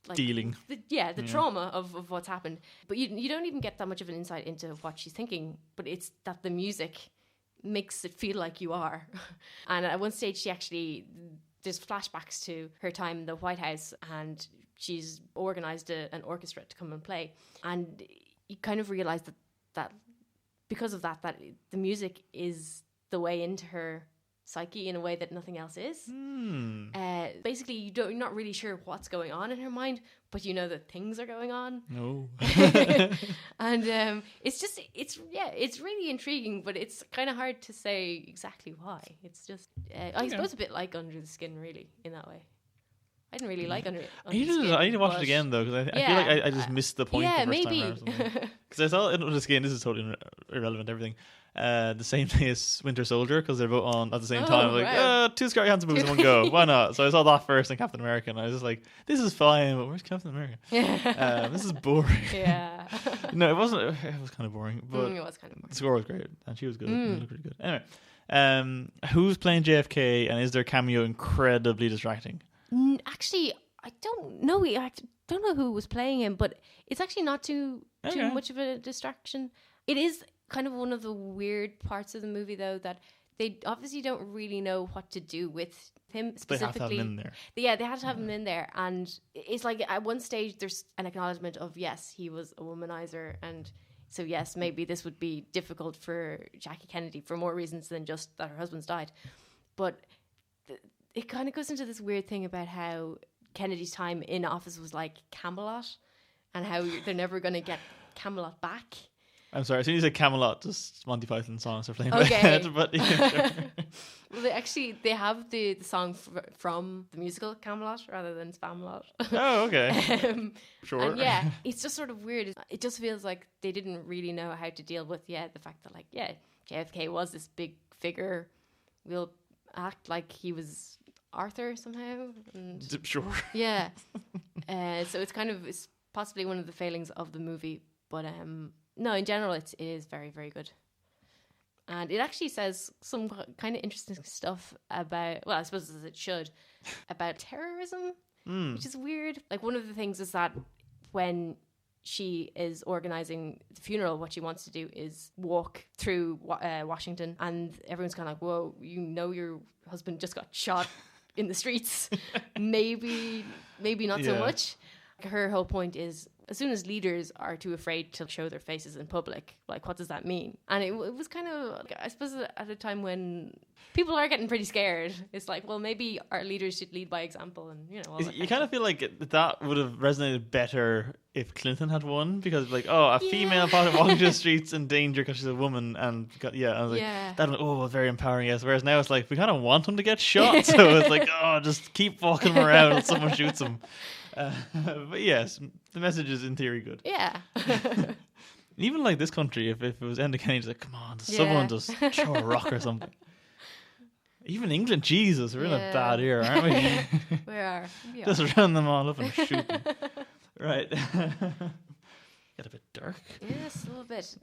like dealing. The trauma of what's happened. But you don't even get that much of an insight into what she's thinking. But it's that the music makes it feel like you are. And at one stage, there's flashbacks to her time in the White House, and she's organized an orchestra to come and play. And you kind of realize that because of that the music is the way into her psyche in a way that nothing else is. Basically, you're not really sure what's going on in her mind, but you know that things are going on. No. And it's really intriguing, but it's kind of hard to say exactly why. It's just, I suppose, a bit like Under the Skin, really, in that way. I didn't really like Under the Skin. I need to watch it again though, because I feel like I just missed the point. Yeah, the first maybe. Time because I thought Under the Skin, this is totally irrelevant. Everything. The same day as Winter Soldier, because they're both on at the same time. Like, two Scarlett Johansson movies in one go. Why not? So I saw that first and Captain America, and I was just like, this is fine, but where's Captain America? This is boring. Yeah. No, it wasn't. It was kind of boring, but it was kind of boring. The score was great, and she was good. She looked really good. Anyway, who's playing JFK, and is their cameo incredibly distracting? Actually, I don't know. I don't know who was playing him, but it's actually not too much of a distraction. It is kind of one of the weird parts of the movie, though, that they obviously don't really know what to do with him specifically. They have to have him in there. Yeah, they had to have him in there, and it's like at one stage there's an acknowledgement of yes, he was a womanizer, and so yes, maybe this would be difficult for Jackie Kennedy for more reasons than just that her husband's died, but it kind of goes into this weird thing about how Kennedy's time in office was like Camelot, and how they're never going to get Camelot back. I'm sorry, as soon as you said Camelot, just Monty Python songs are playing in Okay. my head. But yeah, sure. Well, they have the song from the musical Camelot rather than Spamalot. Oh, okay. Sure. And yeah, it's just sort of weird. It just feels like they didn't really know how to deal with the fact that JFK was this big figure. We'll act like he was Arthur somehow. And Sure. yeah. So it's possibly one of the failings of the movie, but no, in general, it is very, very good. And it actually says some kind of interesting stuff about, well, I suppose as it should, about terrorism, which is weird. Like, one of the things is that when she is organizing the funeral, what she wants to do is walk through Washington, and everyone's kind of like, whoa, your husband just got shot in the streets. maybe not so much. Her whole point is, as soon as leaders are too afraid to show their faces in public, like, what does that mean? And it was kind of, I suppose, at a time when people are getting pretty scared. It's like, well, maybe our leaders should lead by example, and you kind of feel like that would have resonated better if Clinton had won, because a female walking through the streets in danger because she's a woman, and I was like, that was very empowering. Yes, whereas now it's like we kind of want him to get shot, so it's like, just keep walking him around and someone shoots him. But yes, the message is in theory good. Yeah. Even like this country, if it was Enda Kenny, like, come on, someone just throw a rock or something. Even England, Jesus, we're in a bad era, aren't we? We are. Just round them all up and shoot them. Right. Get a bit dark. Yes, a little bit.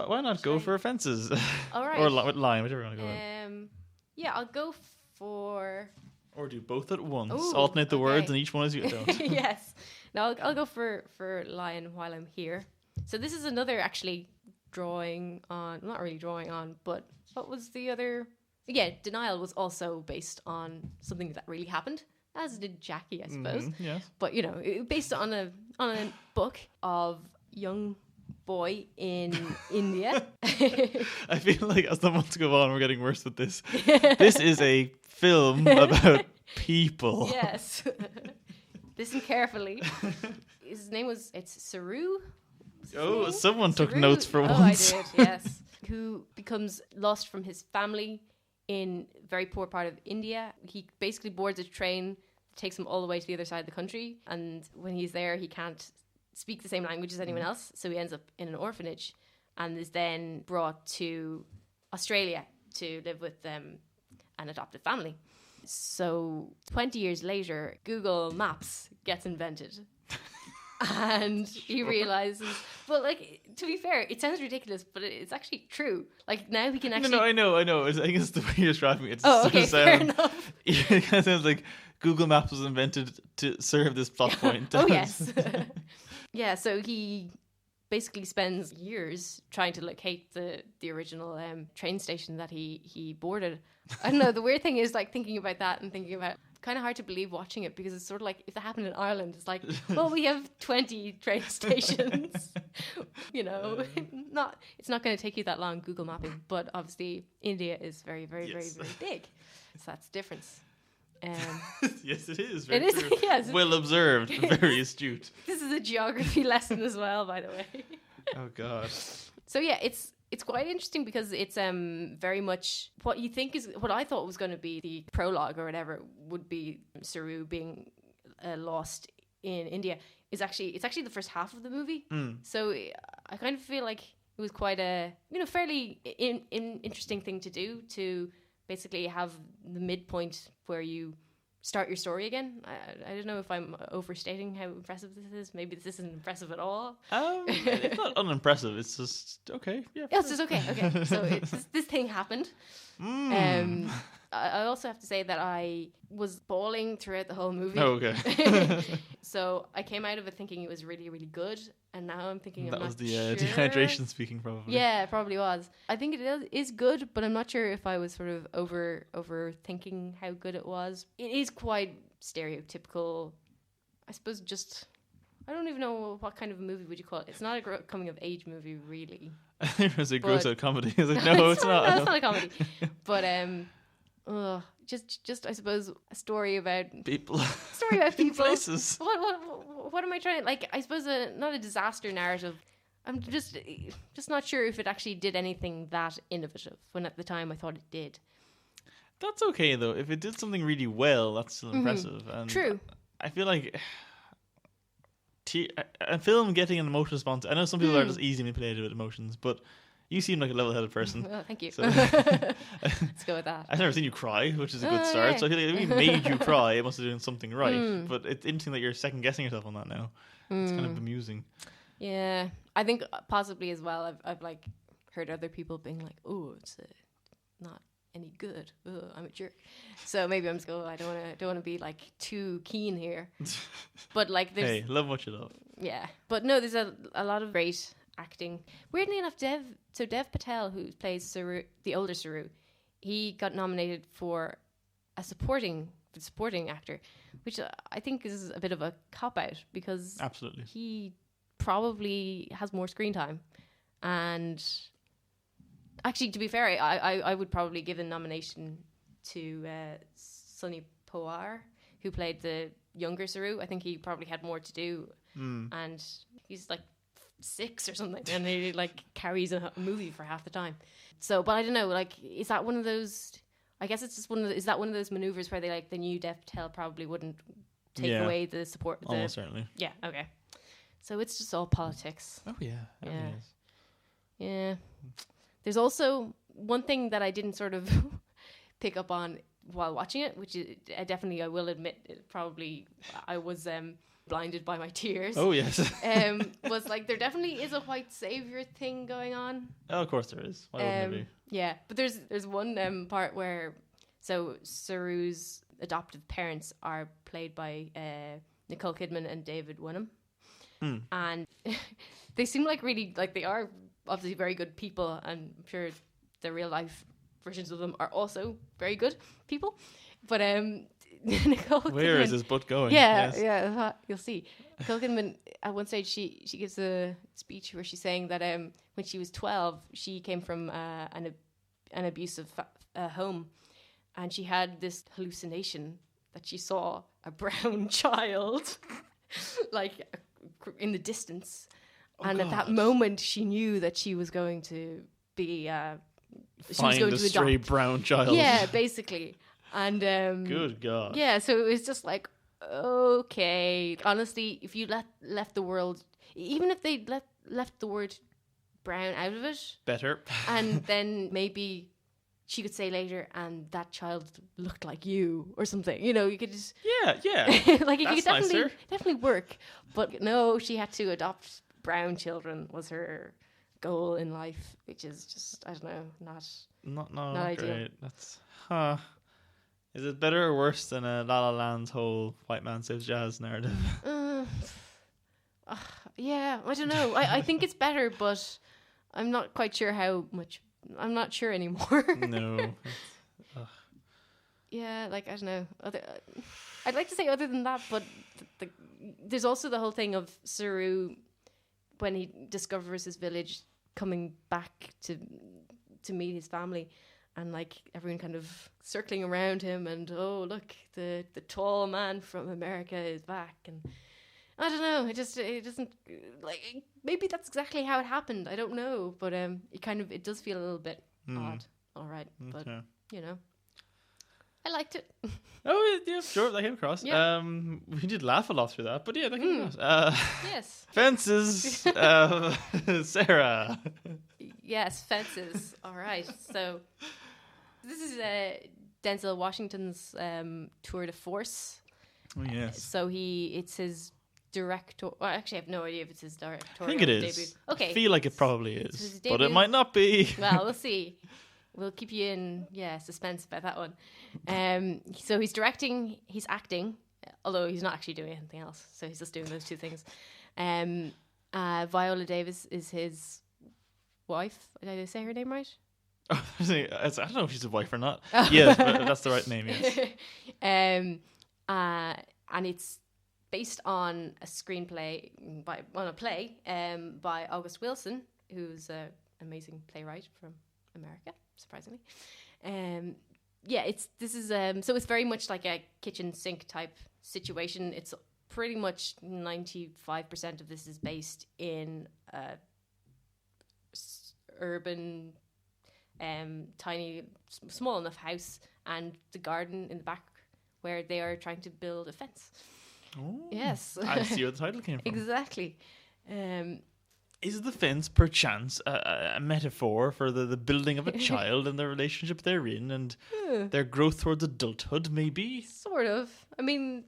Why not go for offences? All right. Or line, whichever you want to go with. Yeah, I'll go for... Or do both at once. Ooh, alternate the words, and each one is you don't. Yes. No, I'll go for Lion while I'm here. So this is another actually drawing on, not really drawing on, but what was the other? Yeah, Denial was also based on something that really happened, as did Jackie, I suppose. Yes. But based on a book of young boy in India. I feel like as the months go on, we're getting worse with this. This is a film about people. Yes. Listen carefully. His name it's Saru. Oh, someone took Saru? notes for Oh, once. I did, yes. Who becomes lost from his family in a very poor part of India. He basically boards a train, takes him all the way to the other side of the country, and when he's there, he can't speak the same language as anyone else, so he ends up in an orphanage and is then brought to Australia to live with an adopted family. So 20 years later, Google Maps gets invented. And he realizes, well, like, to be fair, it sounds ridiculous, but it's actually true. Like, now he can actually... No, I know. I think it's the way you're describing it. Oh, okay, fair enough. It kind of sounds like Google Maps was invented to serve this plot point. Oh, yes. Yeah, so he basically spends years trying to locate the original train station that he boarded. I don't know, the weird thing is, like, thinking about that and thinking about... Kind of hard to believe watching it because it's sort of like if that happened in Ireland, it's like, well, we have 20 train stations. You know, it's not going to take you that long Google mapping, but obviously India is very, very, very, very big, so that's the difference. Yes, it is. It is. True. Yes, well observed. Very astute. This is a geography lesson as well, by the way. Oh God. So yeah, it's quite interesting because it's very much what you think is what I thought was going to be the prologue or whatever would be Saru being lost in India it's actually the first half of the movie. So I kind of feel like it was quite a fairly interesting thing to do, to basically have the midpoint where you start your story again. I don't know if I'm overstating how impressive this is. Maybe this isn't impressive at all. It's not unimpressive. It's just okay. Yeah, it's just okay. Okay, so this thing happened. I also have to say that I was bawling throughout the whole movie. Oh, okay. So I came out of it thinking it was really, really good, and now I'm thinking that I'm was not the sure. dehydration speaking, probably. Yeah, it probably was. I think it is good, but I'm not sure if I was sort of overthinking how good it was. It is quite stereotypical, I suppose. Just I don't even know what kind of a movie would you call it. It's not a coming of age movie, really. It was a gross out comedy. I was like, no, it's not. No, it's not a comedy. But just I suppose a story about people. Story about people. Places. What am I trying? Like, I suppose not a disaster narrative. I'm just not sure if it actually did anything that innovative when at the time I thought it did. That's okay though. If it did something really well, that's still impressive. And true. I feel like a film getting an emotional response. I know some people are just easily manipulated with emotions, but you seem like a level-headed person. Well, thank you. So Let's go with that. I've never seen you cry, which is a good start. Yeah. So I feel like if we made you cry, it must have been something right. But it's interesting that you're second-guessing yourself on that now. It's kind of amusing. Yeah, I think possibly as well. I've like heard other people being like, "Oh, it's not any good. Oh, I'm a jerk." So maybe I'm just going. I don't want to be like too keen here. But like, there's Love what you love. Yeah, but no, there's a lot of great acting. Weirdly enough, Dev Patel, who plays Saru, the older Saru, he got nominated for a supporting actor, which I think is a bit of a cop-out because Absolutely. he probably has more screen time. And actually, to be fair, I would probably give a nomination to Sonny Poir, who played the younger Saru. I think he probably had more to do. And he's like 6 or something, and he like carries a movie for half the time. So, but I don't know, like, is that one of those? I guess it's just is that one of those maneuvers where they like the new Dev Patel probably wouldn't take away the support? Almost certainly. Yeah. Okay. So it's just all politics. Oh yeah. Everything is. Yeah. There's also one thing that I didn't sort of pick up on while watching it, which is I will admit, probably I was blinded by my tears. Oh yes. Was like there definitely is a white savior thing going on. Oh, of course there is. Why wouldn't there be? Yeah, but there's one part where Saru's adoptive parents are played by Nicole Kidman and David Wenham, and they seem like really like they are obviously very good people, and I'm sure the real life versions of them are also very good people, but Nicole Where Kidman, is this butt going? Yeah, Yes. yeah, you'll see. Nicole Kidman, at one stage, she gives a speech where she's saying that when she was 12, she came from an abusive home, and she had this hallucination that she saw a brown child, like in the distance, and at that moment, she knew that she was going to be. She was going a to stray adopt. brown child. Yeah, basically. And Good God. yeah, so it was just like, okay, honestly, if you left the world, even if they left the word brown out of it, Better. and then maybe she could say later, and that child looked like you or something, you know, you could just Yeah. like it That's could definitely nicer. work. But no, she had to adopt brown children was her goal in life, which is just, I don't know, Not not ideal. great. That's Is it better or worse than La La Land's whole white man saves jazz narrative? Yeah, I don't know. I think it's better, but I'm not quite sure how much. I'm not sure anymore. No. Yeah, like, I don't know. I'd like to say other than that, but there's also the whole thing of Saru, when he discovers his village, coming back to meet his family, and like everyone kind of circling around him, and oh look, the tall man from America is back, and I don't know. It doesn't, like, maybe that's exactly how it happened. I don't know, but it does feel a little bit odd. All right, but Okay. you know, I liked it. Oh, yeah, sure. That came across. Yeah. We did laugh a lot through that, but yeah, that came across. Yes. Fences. Sarah. Yes, fences. All right. So this is Denzel Washington's tour de force. Oh, yes. So it's his director. Well, actually, I have no idea if it's his directorial I think it is. debut. Okay. I feel like it probably It's is, his but it debut. might not be. Well, we'll see. We'll keep you in suspense about that one. So he's directing, he's acting, although he's not actually doing anything else. So he's just doing those two things. Viola Davis is his wife. Did I say her name right? I don't know if she's a wife or not. Yes, but that's the right name, yes. And it's based on a screenplay a play by August Wilson, who's an amazing playwright from America, surprisingly. So it's very much like a kitchen sink type situation. It's pretty much 95% of this is based in urban, tiny, small enough house, and the garden in the back where they are trying to build a fence. Oh, Yes. I see where the title came from. Exactly. Is the fence perchance a metaphor for the building of a child and the relationship they're in and their growth towards adulthood, maybe? Sort of. I mean,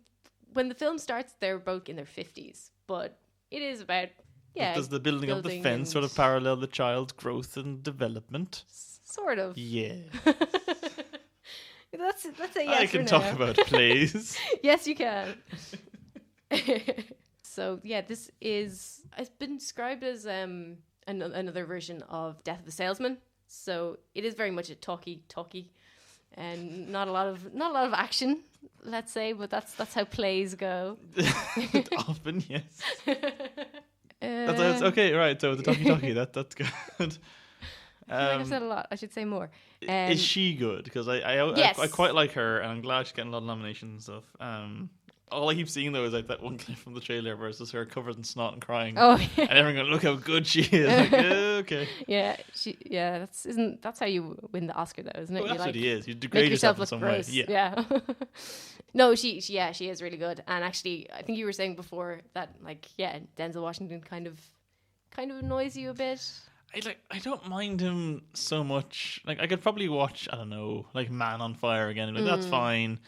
when the film starts, they're both in their 50s, but it is about, But does the building of the building fence sort of and- parallel the child's growth and development? sort of. Yeah. That's a yes I can for talk now. about plays. Yes, you can. So yeah, this is, it's been described as another version of Death of a Salesman. So it is very much a talky, and not a lot of action, let's say, but that's how plays go. Often, yes. That's okay, right. So the talkie, that's good. I feel like I've said a lot. I should say more. Is she good? Because Yes. I quite like her, and I'm glad she's getting a lot of nominations and stuff. All I keep seeing though is like that one clip from the trailer versus her covered in snot and crying. Oh, yeah. And everyone going, look how good she is. Like, okay. Yeah, that's how you win the Oscar though, isn't it? Well, You that's what like he is. You degrade make yourself in look some gross. way. Yeah. No, she is really good. And actually, I think you were saying before that, like, yeah, Denzel Washington kind of annoys you a bit. I don't mind him so much. Like, I could probably watch, I don't know, like Man on Fire again. And that's fine.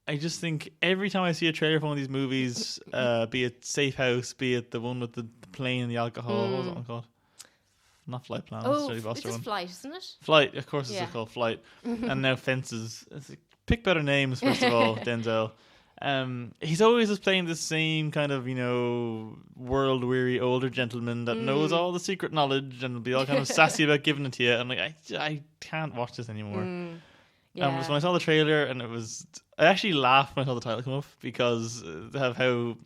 I just think every time I see a trailer for one of these movies, be it Safe House, be it the one with the plane and the alcohol, what was that one called? Not Flight Plan. Oh, Jodie it's Foster just one. Flight, isn't it? Flight, of course, Yeah. it's called Flight. And now Fences. It's like, pick better names, first of all, Denzel. He's always just playing the same kind of, world weary older gentleman that knows all the secret knowledge and will be all kind of sassy about giving it to you. And like, I can't watch this anymore. Yeah. So when I saw the trailer, and I actually laughed when I saw the title come up because of how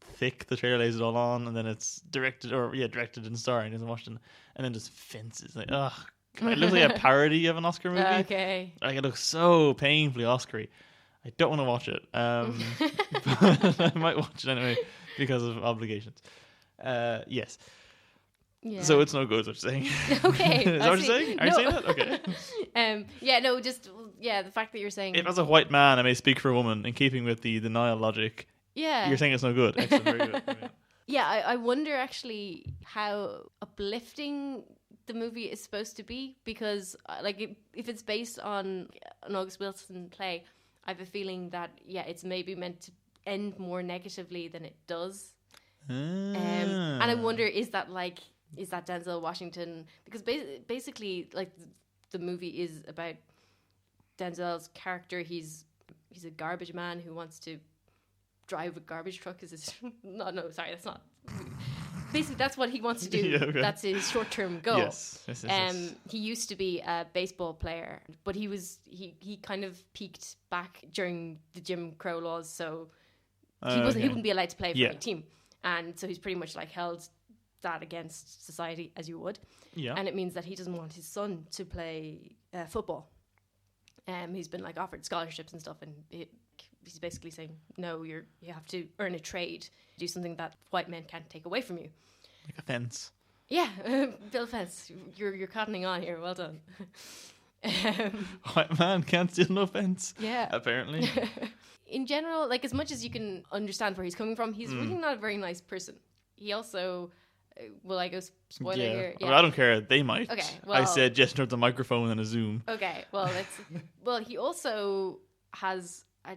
thick the trailer lays it all on, and then it's directed and starring, isn't watched, and then just fences. Like, ugh. It looks like a parody of an Oscar movie. Okay. Like, it looks so painfully Oscar-y. I don't want to watch it. But I might watch it anyway because of obligations. Yes. Yeah. So it's no good, is what you're saying. Okay. Is that what you're saying? Are you saying that? Okay. The fact that you're saying... If as a white man I may speak for a woman, in keeping with the denial logic, Yeah. you're saying it's no good. Excellent, very good. Yeah, I wonder actually how uplifting the movie is supposed to be, because if it's based on an August Wilson play, I have a feeling that it's maybe meant to end more negatively than it does. And I wonder, is that Denzel Washington? Because basically, like, the movie is about Denzel's character. He's a garbage man who wants to drive a garbage truck. Sorry, that's not. Basically, that's what he wants to do. Yeah, okay. That's his short-term goal. Yes. He used to be a baseball player, but he kind of peaked back during the Jim Crow laws, so he wouldn't be allowed to play for any team, and so he's pretty much like held that against society, as you would. Yeah. And it means that he doesn't want his son to play football. He's been like offered scholarships and stuff, and he's basically saying, no, you have to earn a trade, do something that white men can't take away from you. Like a fence. Yeah, build a fence. You're cottoning on here. Well done. White man can't steal no fence. Yeah. Apparently. In general, like, as much as you can understand where he's coming from, he's really not a very nice person. He also... Will I go spoiler here? Yeah. I don't care. They might. Okay. I said just towards the microphone and a Zoom. Okay. Well, he also has a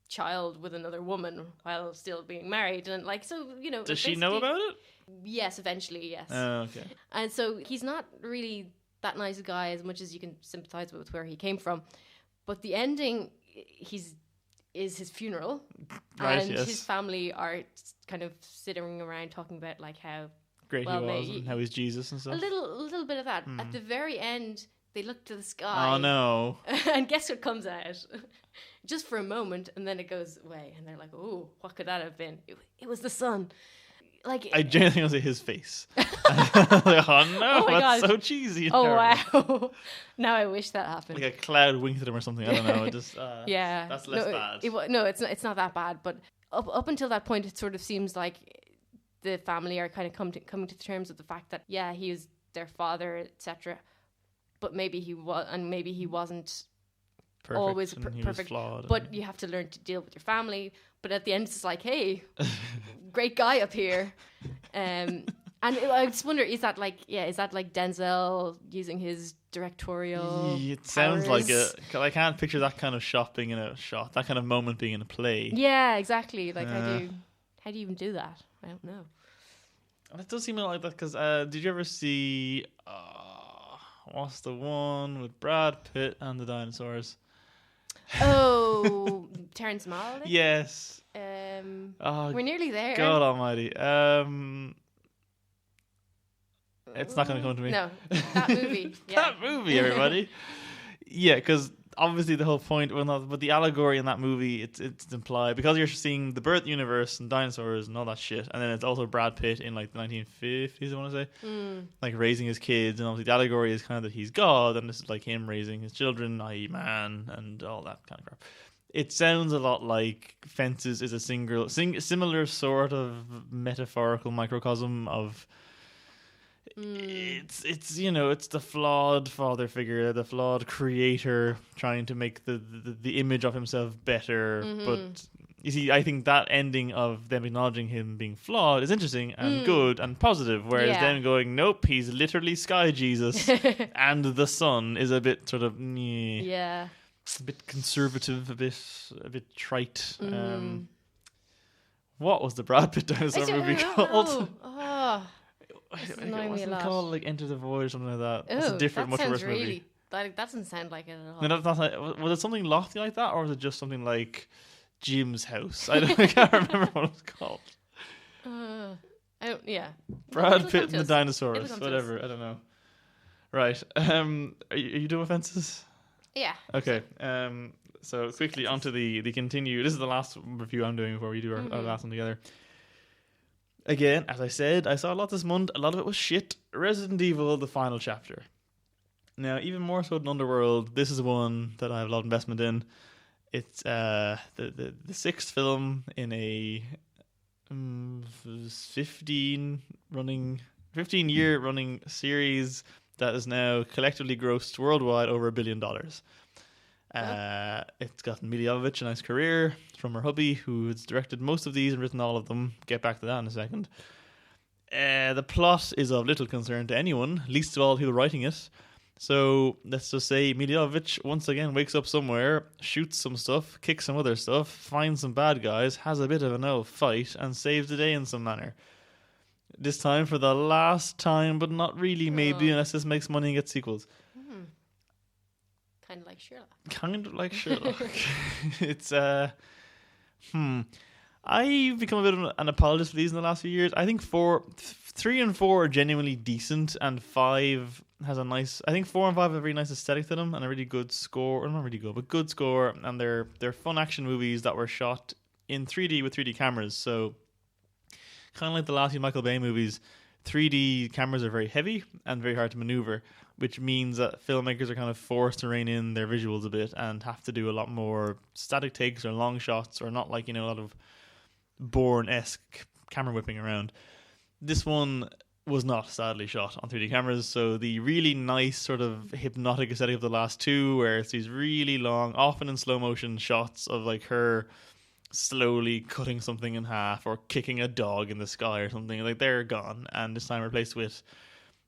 child with another woman while still being married, and Does she know about it? Yes, eventually, yes. Oh, okay. And so he's not really that nice a guy, as much as you can sympathize with where he came from. But the ending, is his funeral, right, and yes. his family are kind of sitting around talking about like how great he was and how he's Jesus and stuff. A little bit of that. At the very end, they look to the sky. Oh no! And guess what comes out? Just for a moment, and then it goes away, and they're like, "Oh, what could that have been? It was the sun." Like, I genuinely think I'll say his face. Like, oh no, that's so cheesy. Oh wow! Now I wish that happened. Like a cloud winked at him or something. I don't know. It just yeah, that's less bad. It's not that bad. But up until that point, it sort of seems like the family are kind of coming to terms with the fact that he was their father, etc. But maybe he was, and maybe he wasn't perfect, always perfect. Was flawed, but you have to learn to deal with your family. But at the end, it's like, hey, great guy up here. And I just wonder, is that like Denzel using his directorial It sounds powers? like it. I can't picture that kind of shot being in a shot, that kind of moment being in a play. Yeah, exactly. Like, how do you even do that? I don't know. And it does seem like that because did you ever see what's the one with Brad Pitt and the dinosaurs? Oh, Terrence Malick? Yes. We're nearly there. God almighty. It's not going to come to me. No, that movie. Yeah. That movie, everybody. Yeah, because obviously the whole point, but the allegory in that movie, it's implied because you're seeing the birth universe and dinosaurs and all that shit, and then it's also Brad Pitt in like the 1950s, I want to say, like raising his kids, and obviously the allegory is kind of that he's God, and this is like him raising his children, i.e. man, and all that kind of crap. It sounds a lot like Fences is a similar sort of metaphorical microcosm of. It's it's the flawed father figure, the flawed creator trying to make the image of himself better. But you see, I think that ending of them acknowledging him being flawed is interesting and good and positive, whereas them going, nope, he's literally Sky Jesus, and the son is a bit sort of a bit conservative, a bit trite. What was the Brad Pitt dinosaur movie called? It's annoying me a lot. Called like Enter the Void or something like that. It's a different, much worse movie. That doesn't sound like it at all. No, that's not, was it something lofty like that, or was it just something like Jim's House? I can't remember what it was called. Brad Pitt and the dinosaurs, whatever. I don't know. Right. Are you doing Fences? Yeah. Okay. So quickly onto the continue. This is the last review I'm doing before we do our last one together. Again, as I said, I saw a lot this month. A lot of it was shit. Resident Evil: The Final Chapter. Now, even more so than Underworld, this is one that I have a lot of investment in. It's the sixth film in a 15-year running series that is now collectively grossed worldwide over $1 billion. It's got Mila Jovovich, a nice career from her hubby, who's directed most of these and written all of them. Get back to that in a second. The plot is of little concern to anyone, least of all who writing it. So let's just say Mila Jovovich once again wakes up somewhere, shoots some stuff, kicks some other stuff, finds some bad guys, has a bit of an fight, and saves the day in some manner. This time for the last time, but not really, maybe, unless this makes money and gets sequels. Kind of like Sherlock. Kind of like Sherlock. It's I've become a bit of an apologist for these in the last few years. I think 3 and 4 are genuinely decent, and 5 has a nice. I think 4 and 5 have a very nice aesthetic to them and a really good score. Or not really good, but good score. And they're fun action movies that were shot in 3D with 3D cameras. So kind of like the last few Michael Bay movies, 3D cameras are very heavy and very hard to maneuver, which means that filmmakers are kind of forced to rein in their visuals a bit and have to do a lot more static takes or long shots, or not like, a lot of Bourne-esque camera whipping around. This one was not sadly shot on 3D cameras, so the really nice sort of hypnotic aesthetic of the last two, where it's these really long, often in slow motion shots of like her slowly cutting something in half or kicking a dog in the sky or something, like they're gone, and this time replaced with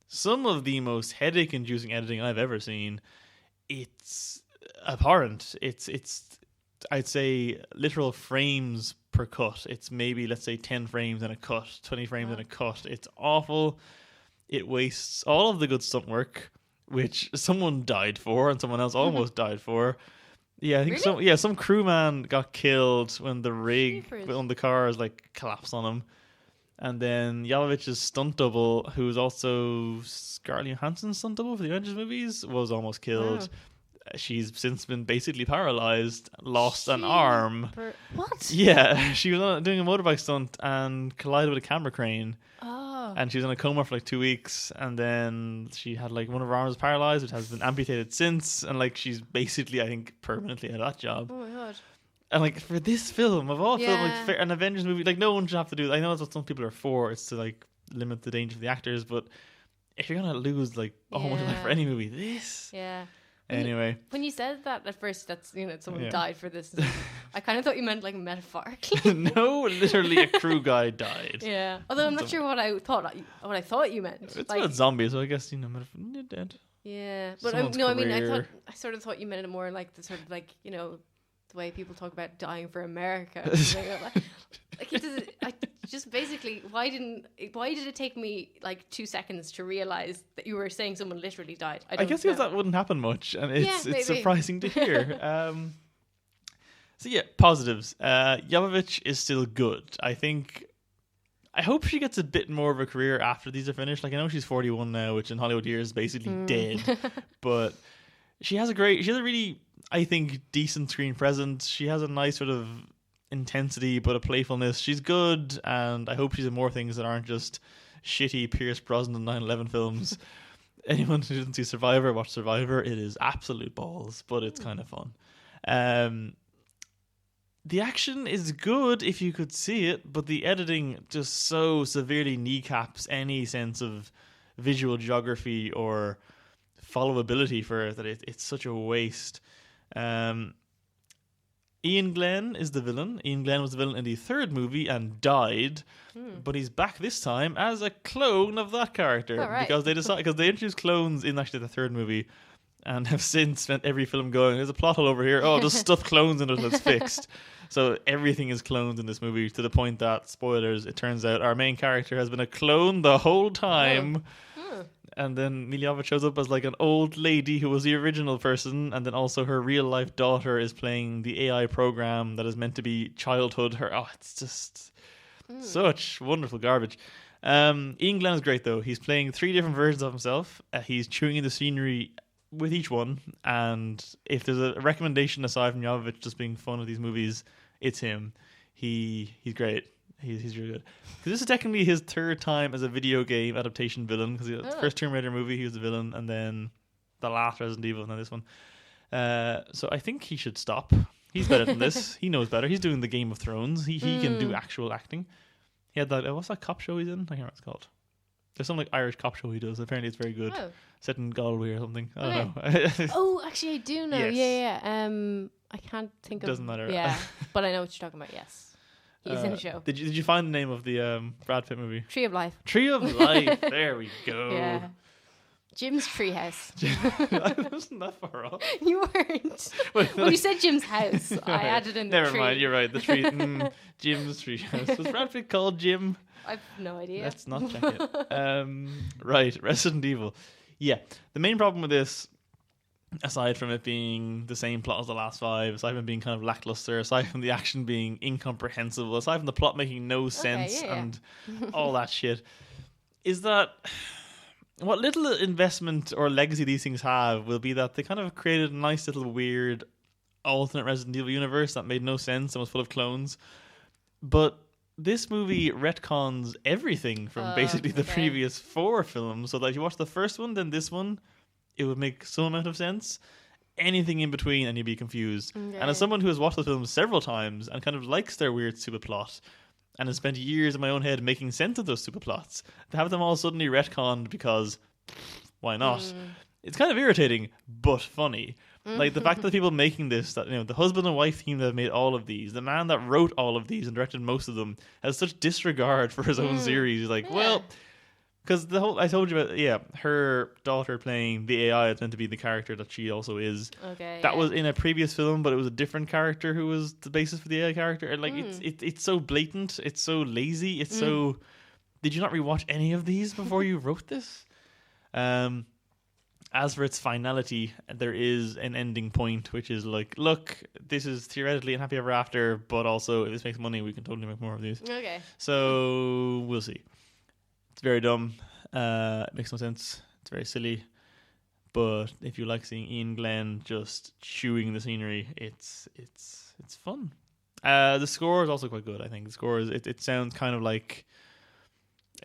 some of the most headache-inducing editing I've ever seen. It's abhorrent. It's I'd say literal frames per cut. It's maybe, let's say, 10 frames in a cut, 20 frames in a cut. It's awful. It wastes all of the good stunt work, which someone died for and someone else almost died for. Yeah, I think really? some crewman got killed when the Jeepers. when the cars like collapsed on him. And then Jovovich's stunt double, who's also Scarlett Johansson's stunt double for the Avengers movies, was almost killed. Wow. She's since been basically paralyzed, lost an arm. What? Yeah, she was doing a motorbike stunt and collided with a camera crane. Oh. And she was in a coma for like 2 weeks, and then she had like one of her arms paralyzed, which has been amputated since, and like she's basically, I think, permanently out of that job. Oh my god. And like for this film, of all films, Yeah. like an Avengers movie, like no one should have to do. I know that's what some people are for. It's to like limit the danger for the actors, but if you're gonna lose like a whole bunch of life for any movie, this. Yeah. Anyway, when you said that at first, that's someone Yeah. died for this. I kind of thought you meant like metaphorically. no, literally a crew guy died. Yeah. Although I'm not sure what I thought you meant. It's like, about zombies, so I guess they're dead. Yeah, but Someone's I mean, career. I sort of thought you meant it more like the sort of like the way people talk about dying for America. I just basically why did it take me like 2 seconds to realize that you were saying someone literally died? I guess because that wouldn't happen much, and it's maybe. surprising to hear. So yeah, positives. Jovovich is still good. I hope she gets a bit more of a career after these are finished. Like I know she's 41 now, which in Hollywood years is basically dead, but she has a really, I think, decent screen presence. She has a nice sort of intensity, but a playfulness. She's good, and I hope she's in more things that aren't just shitty Pierce Brosnan 9/11 films. Anyone who didn't see Survivor, watch Survivor. It is absolute balls, but it's kind of fun. The action is good if you could see it, but the editing just so severely kneecaps any sense of visual geography or followability for it that it's such a waste. Ian Glenn is the villain. Ian Glenn was the villain in the third movie and died, but he's back this time as a clone of that character because they introduced clones in actually the third movie and have since spent every film going, there's a plot hole over here. Oh, just stuff clones in it and it's fixed. So everything is cloned in this movie to the point that, spoilers, it turns out our main character has been a clone the whole time. And then Mila Jovovich shows up as like an old lady who was the original person, and then also her real life daughter is playing the AI program that is meant to be childhood. It's just such wonderful garbage. Ian Glenn is great though. He's playing 3 different versions of himself. He's chewing in the scenery with each one, and if there's a recommendation aside from Jovovich just being fun with these movies, it's him. He's great. He's really good. Because this is technically his third time as a video game adaptation villain. Because the first Tomb Raider movie, he was the villain, and then the last Resident Evil, and then this one. So I think he should stop. He's better than this. He knows better. He's doing the Game of Thrones. He can do actual acting. He had that. What's that cop show he's in? I can't remember what it's called. There's some like Irish cop show he does. Apparently, it's very good. Oh. Set in Galway or something. I don't know. Oh, actually, I do know. Yes. Yeah. I can't think of. Doesn't matter. Yeah, but I know what you're talking about. Yes, he's in a show. Did you find the name of the Brad Pitt movie? Tree of Life. Tree of Life. There we go. Yeah. Jim's Treehouse. I wasn't that far off. You weren't. When you said Jim's house, I added in the Never tree. mind, you're right. The tree. Jim's Treehouse. Was Brad Pitt called Jim? I've no idea. Let's not check it. Right, Resident Evil. Yeah, the main problem with this, aside from it being the same plot as the last 5, aside from it being kind of lackluster, aside from the action being incomprehensible, aside from the plot making no sense and all that shit, is that what little investment or legacy these things have will be that they kind of created a nice little weird alternate Resident Evil universe that made no sense and was full of clones. But this movie retcons everything from basically the previous 4 films. So that if you watch the first one, then this one, it would make some amount of sense. Anything in between and you'd be confused. Okay. And as someone who has watched the films several times and kind of likes their weird stupid plot and has spent years in my own head making sense of those stupid plots, to have them all suddenly retconned because why not? It's kind of irritating, but funny. Like the fact that the people making this, that the husband and wife team that have made all of these, the man that wrote all of these and directed most of them, has such disregard for his own series. He's like, well, because I told you about, her daughter playing the AI is meant to be the character that she also is. Okay, that was in a previous film, but it was a different character who was the basis for the AI character. And like it's so blatant, it's so lazy, it's so. Did you not rewatch any of these before you wrote this? As for its finality, there is an ending point, which is like, look, this is theoretically an happy ever after, but also if this makes money, we can totally make more of these. Okay. So we'll see. It's very dumb. It makes no sense. It's very silly. But if you like seeing Ian Glenn just chewing the scenery, it's fun. The score is also quite good. I think the score is it sounds kind of like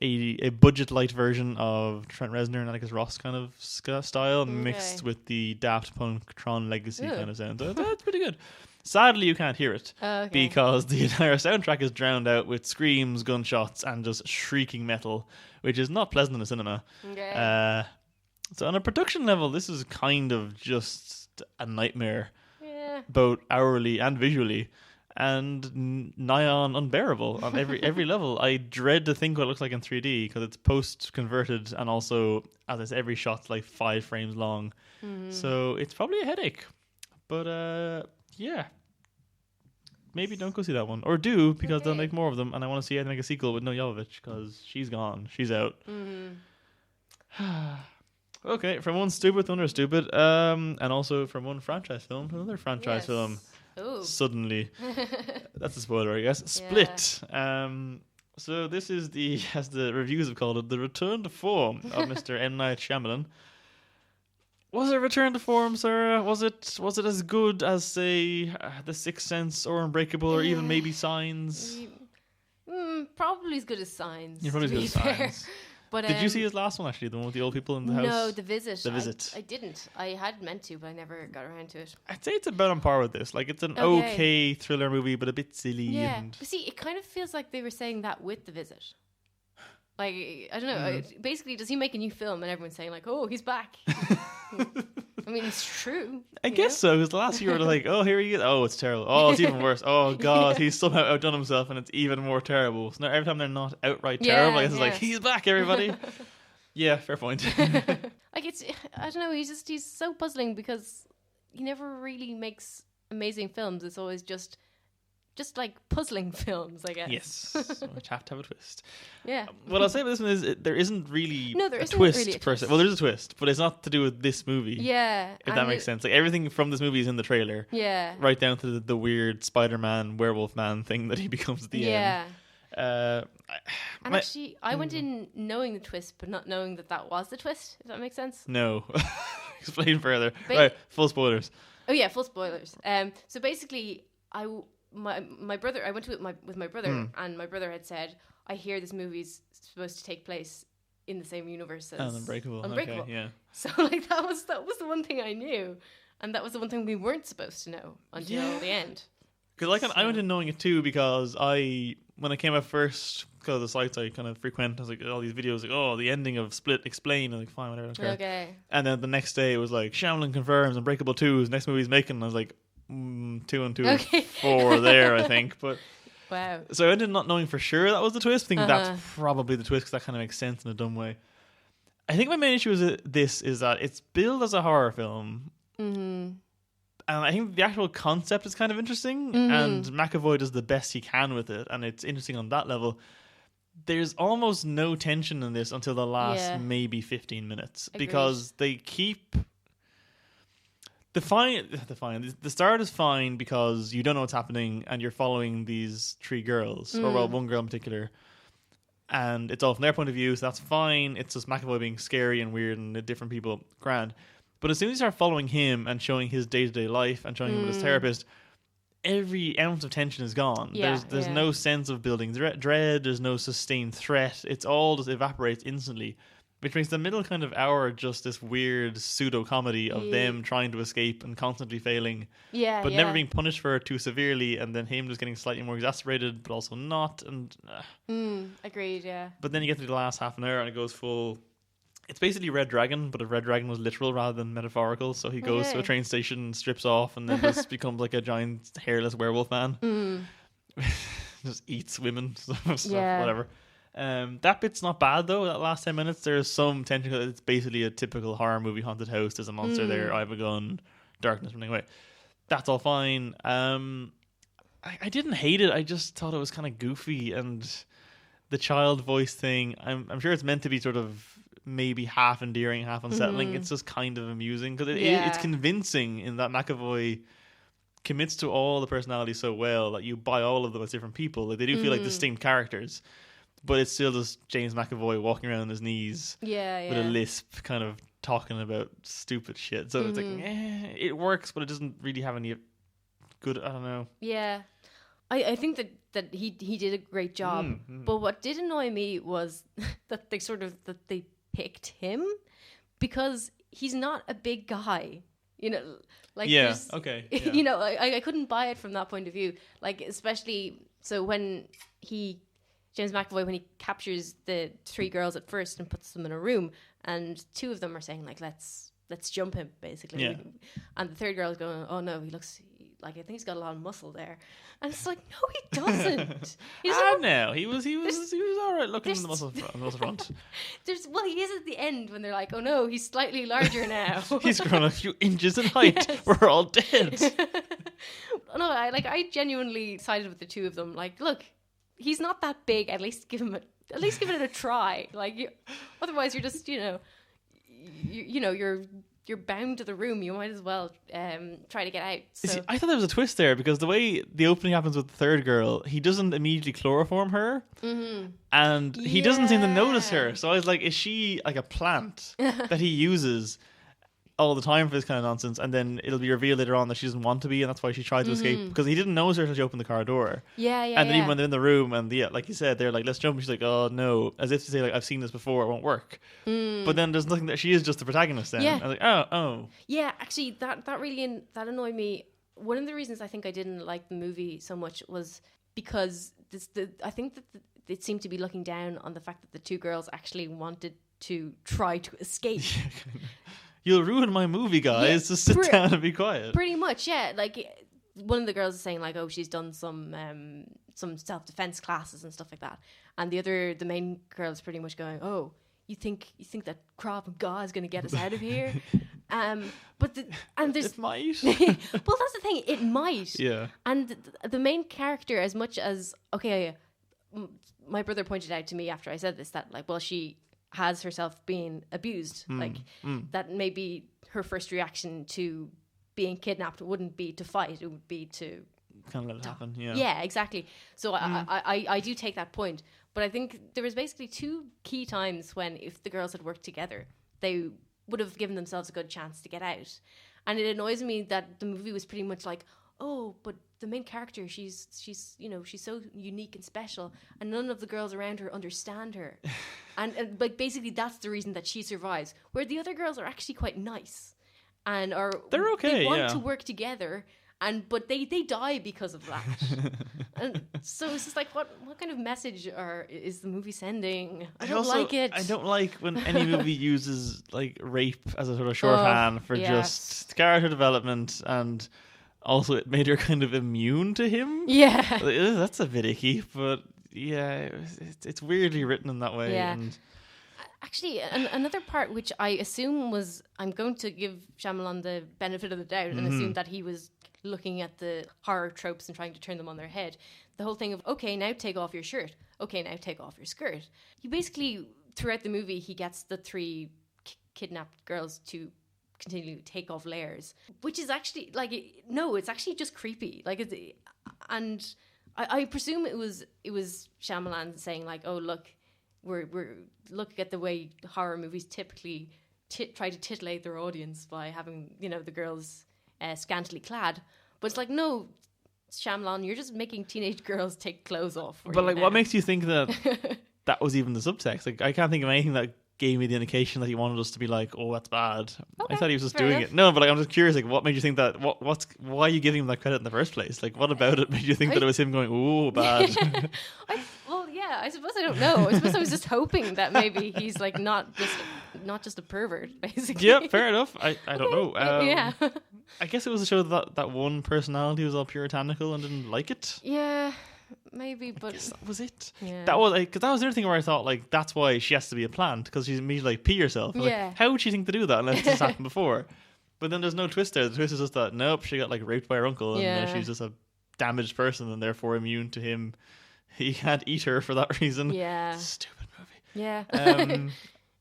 a budget light version of Trent Reznor and Atticus Ross kind of style mixed with the Daft Punk Tron Legacy kind of sound. So that's pretty good. Sadly, you can't hear it because the entire soundtrack is drowned out with screams, gunshots, and just shrieking metal, which is not pleasant in a cinema. Okay. So on a production level, this is kind of just a nightmare, both hourly and visually. And nigh on unbearable on every level. I dread to think what it looks like in 3D because it's post converted, and also, as I said, every shot's like 5 frames long. So it's probably a headache. But maybe don't go see that one, or do, because they'll make more of them, and I want to see it make a sequel with no Jovovich because she's gone, she's out. Okay, from one stupid to another stupid, and also from one franchise film to another franchise film. Ooh. Suddenly. That's a spoiler, I guess. Split. So this is as the reviews have called it, the return to form of Mr. M. Night Shyamalan. Was it a return to form, Sarah? Was it as good as, say, The Sixth Sense or Unbreakable or even maybe Signs? Probably as good as Signs. You're probably as good as Signs. But, did you see his last one, actually, the one with the old people in the house? No, The Visit. The Visit. I didn't. I had meant to, but I never got around to it. I'd say it's about on par with this. Like, it's an okay thriller movie, but a bit silly. Yeah. But see, it kind of feels like they were saying that with The Visit. Like, I don't know. Basically, does he make a new film and everyone's saying, like, oh, he's back? I mean, it's true. I guess so, because the last year we were like, oh, here he is. Oh, it's terrible. Oh, it's even worse. Oh, God, he's somehow outdone himself and it's even more terrible. So now every time they're not outright terrible, I guess it's like, he's back, everybody. Yeah, fair point. Like, I don't know, he's so puzzling because he never really makes amazing films. It's always just like puzzling films, I guess. Yes, which have to have a twist. Yeah. What I'll say about this one is there isn't really a twist really per se. Well, there's a twist, but it's not to do with this movie. Yeah. If that makes sense. Like, everything from this movie is in the trailer. Yeah. Right down to the weird Spider-Man, werewolf man thing that he becomes at the end. Yeah. Actually, I went in knowing the twist, but not knowing that was the twist, if that makes sense. No. Explain further. Right, full spoilers. Oh yeah, full spoilers. So basically, my brother, I went to it with my brother, and my brother had said, I hear this movie's supposed to take place in the same universe as Unbreakable. Unbreakable. Okay, yeah. So like that was the one thing I knew, and that was the one thing we weren't supposed to know until the end. Because I went in knowing it too, because when I came out first, because of the sites I kind of frequent, I was like, all these videos like, oh, the ending of Split explained. I'm like, fine, whatever. Okay. Okay. And then the next day it was like, Shyamalan confirms Unbreakable 2's next movie he's making. And I was like, 2 and 2 Okay. 4 there, I think. But Wow. so I ended not knowing for sure that was the twist. I think that's probably the twist, because that kind of makes sense in a dumb way. I think my main issue with this is that it's billed as a horror film. Mm-hmm. And I think the actual concept is kind of interesting, and McAvoy does the best he can with it, and it's interesting on that level. There's almost no tension in this until the last maybe 15 minutes. Agreed. Because they keep... The start is fine because you don't know what's happening, and you're following these 3 girls, or well, one girl in particular, and it's all from their point of view, so that's fine. It's just McAvoy being scary and weird and different people, grand. But as soon as you start following him and showing his day-to-day life and showing him with his therapist, every ounce of tension is gone. Yeah, there's no sense of building dread. There's no sustained threat. It's all just evaporates instantly, which makes the middle kind of hour just this weird pseudo-comedy of them trying to escape and constantly failing, but never being punished for it too severely, and then him just getting slightly more exasperated, but also not. And Agreed, yeah. But then you get to the last half an hour and it goes full... It's basically Red Dragon, but if Red Dragon was literal rather than metaphorical. So he goes to a train station, strips off, and then just becomes like a giant hairless werewolf man. Just eats women, stuff, whatever. That bit's not bad though. That last 10 minutes, there's some tension. It's basically a typical horror movie haunted house. There's a monster there. I have a gun. Darkness running away. That's all fine. I didn't hate it. I just thought it was kind of goofy, and the child voice thing. I'm sure it's meant to be sort of maybe half endearing, half unsettling. It's just kind of amusing because it's convincing in that McAvoy commits to all the personalities so well that you buy all of them as different people. Like, they do feel like distinct characters, but it's still just James McAvoy walking around on his knees with a lisp, kind of talking about stupid shit. So it's like, it works, but it doesn't really have any good, I don't know. Yeah. I think that he did a great job. But what did annoy me was that they picked him, because he's not a big guy, you know, like you know, I couldn't buy it from that point of view, like, especially so when James McAvoy, when he captures the 3 girls at first and puts them in a room, and 2 of them are saying like, let's jump him, basically, and the 3rd girl is going, oh no, he looks like, I think he's got a lot of muscle there. And it's like, no, he doesn't. He was all right looking in the muscle front. He is at the end when they're like, oh no, he's slightly larger now. He's grown a few inches in height. Yes. We're all dead. No, I genuinely sided with the 2 of them. Like, look, he's not that big. At least give it a try. Like, otherwise you're just, you're bound to the room. You might as well try to get out. So. See, I thought there was a twist there, because the way the opening happens with the 3rd girl, he doesn't immediately chloroform her, and he doesn't seem to notice her. So I was like, is she like a plant that he uses all the time for this kind of nonsense? And then it'll be revealed later on that she doesn't want to be, and that's why she tried to escape, because he didn't notice her until she opened the car door. And then even when they're in the room, and like you said, they're like, let's jump, and she's like, oh no, as if to say, like, I've seen this before, it won't work. But then there's nothing, that she is just the protagonist then. I was like, oh yeah, actually that really annoyed me. One of the reasons I think I didn't like the movie so much was because I think that it seemed to be looking down on the fact that the 2 girls actually wanted to try to escape. You'll ruin my movie, guys. Just sit down and be quiet. Pretty much, yeah. Like, one of the girls is saying, like, oh, she's done some self-defense classes and stuff like that, and the main girl is pretty much going, oh, you think that Krav Maga is going to get us out of here? But there's it might. Well, that's the thing. It might. Yeah. And the main character, as much as my brother pointed out to me after I said this that, like, well, she has herself being abused, that maybe her first reaction to being kidnapped wouldn't be to fight, it would be to kind of let it happen. Yeah, exactly. So I do take that point, but I think there was basically 2 key times when, if the girls had worked together, they would have given themselves a good chance to get out. And it annoys me that the movie was pretty much like, oh, but the main character, she's she's so unique and special, and none of the girls around her understand her. and like basically that's the reason that she survives. Where the other girls are actually quite nice and they're okay. They want to work together. But they die because of that. And so it's just like, what kind of message is the movie sending? I don't like it. I don't like when any movie uses like rape as a sort of shorthand for just character development, and also it made her kind of immune to him. Yeah, that's a bit icky, but yeah, it's weirdly written in that way. Yeah. And actually, another part which I assume was, I'm going to give Shyamalan the benefit of the doubt and assume that he was looking at the horror tropes and trying to turn them on their head. The whole thing of, okay, now take off your shirt. Okay, now take off your skirt. He basically, throughout the movie, he gets the 3 kidnapped girls to continue to take off layers, which is actually it's actually just creepy. And I presume it was Shyamalan saying like, oh look, we're looking at the way horror movies typically try to titillate their audience by having the girls scantily clad, but it's like, no, Shyamalan, you're just making teenage girls take clothes off. But like, what makes you think that that was even the subtext? Like, I can't think of anything that gave me the indication that he wanted us to be like, oh, that's bad. Okay, I thought he was just fair doing enough. it. No, but like, I'm just curious, like, what made you think that? Why are you giving him that credit in the first place? Like, what about it made you think that it was him going, oh, bad? I suppose I don't know. I suppose I was just hoping that maybe he's like not just a pervert, basically. Yeah, fair enough. I don't know. Yeah. I guess it was a show that one personality was all puritanical and didn't like it. Yeah, maybe, but I guess that was it. Yeah. That was because that was the other thing where I thought like that's why she has to be a plant, because she's immediately like pee yourself. Yeah. Like, how would she think to do that unless this happened before? But then there's no twist there. The twist is just that nope, she got like raped by her uncle, and Yeah. she's just a damaged person and therefore immune to him. He can't eat her for that reason. Yeah. Stupid movie. Yeah.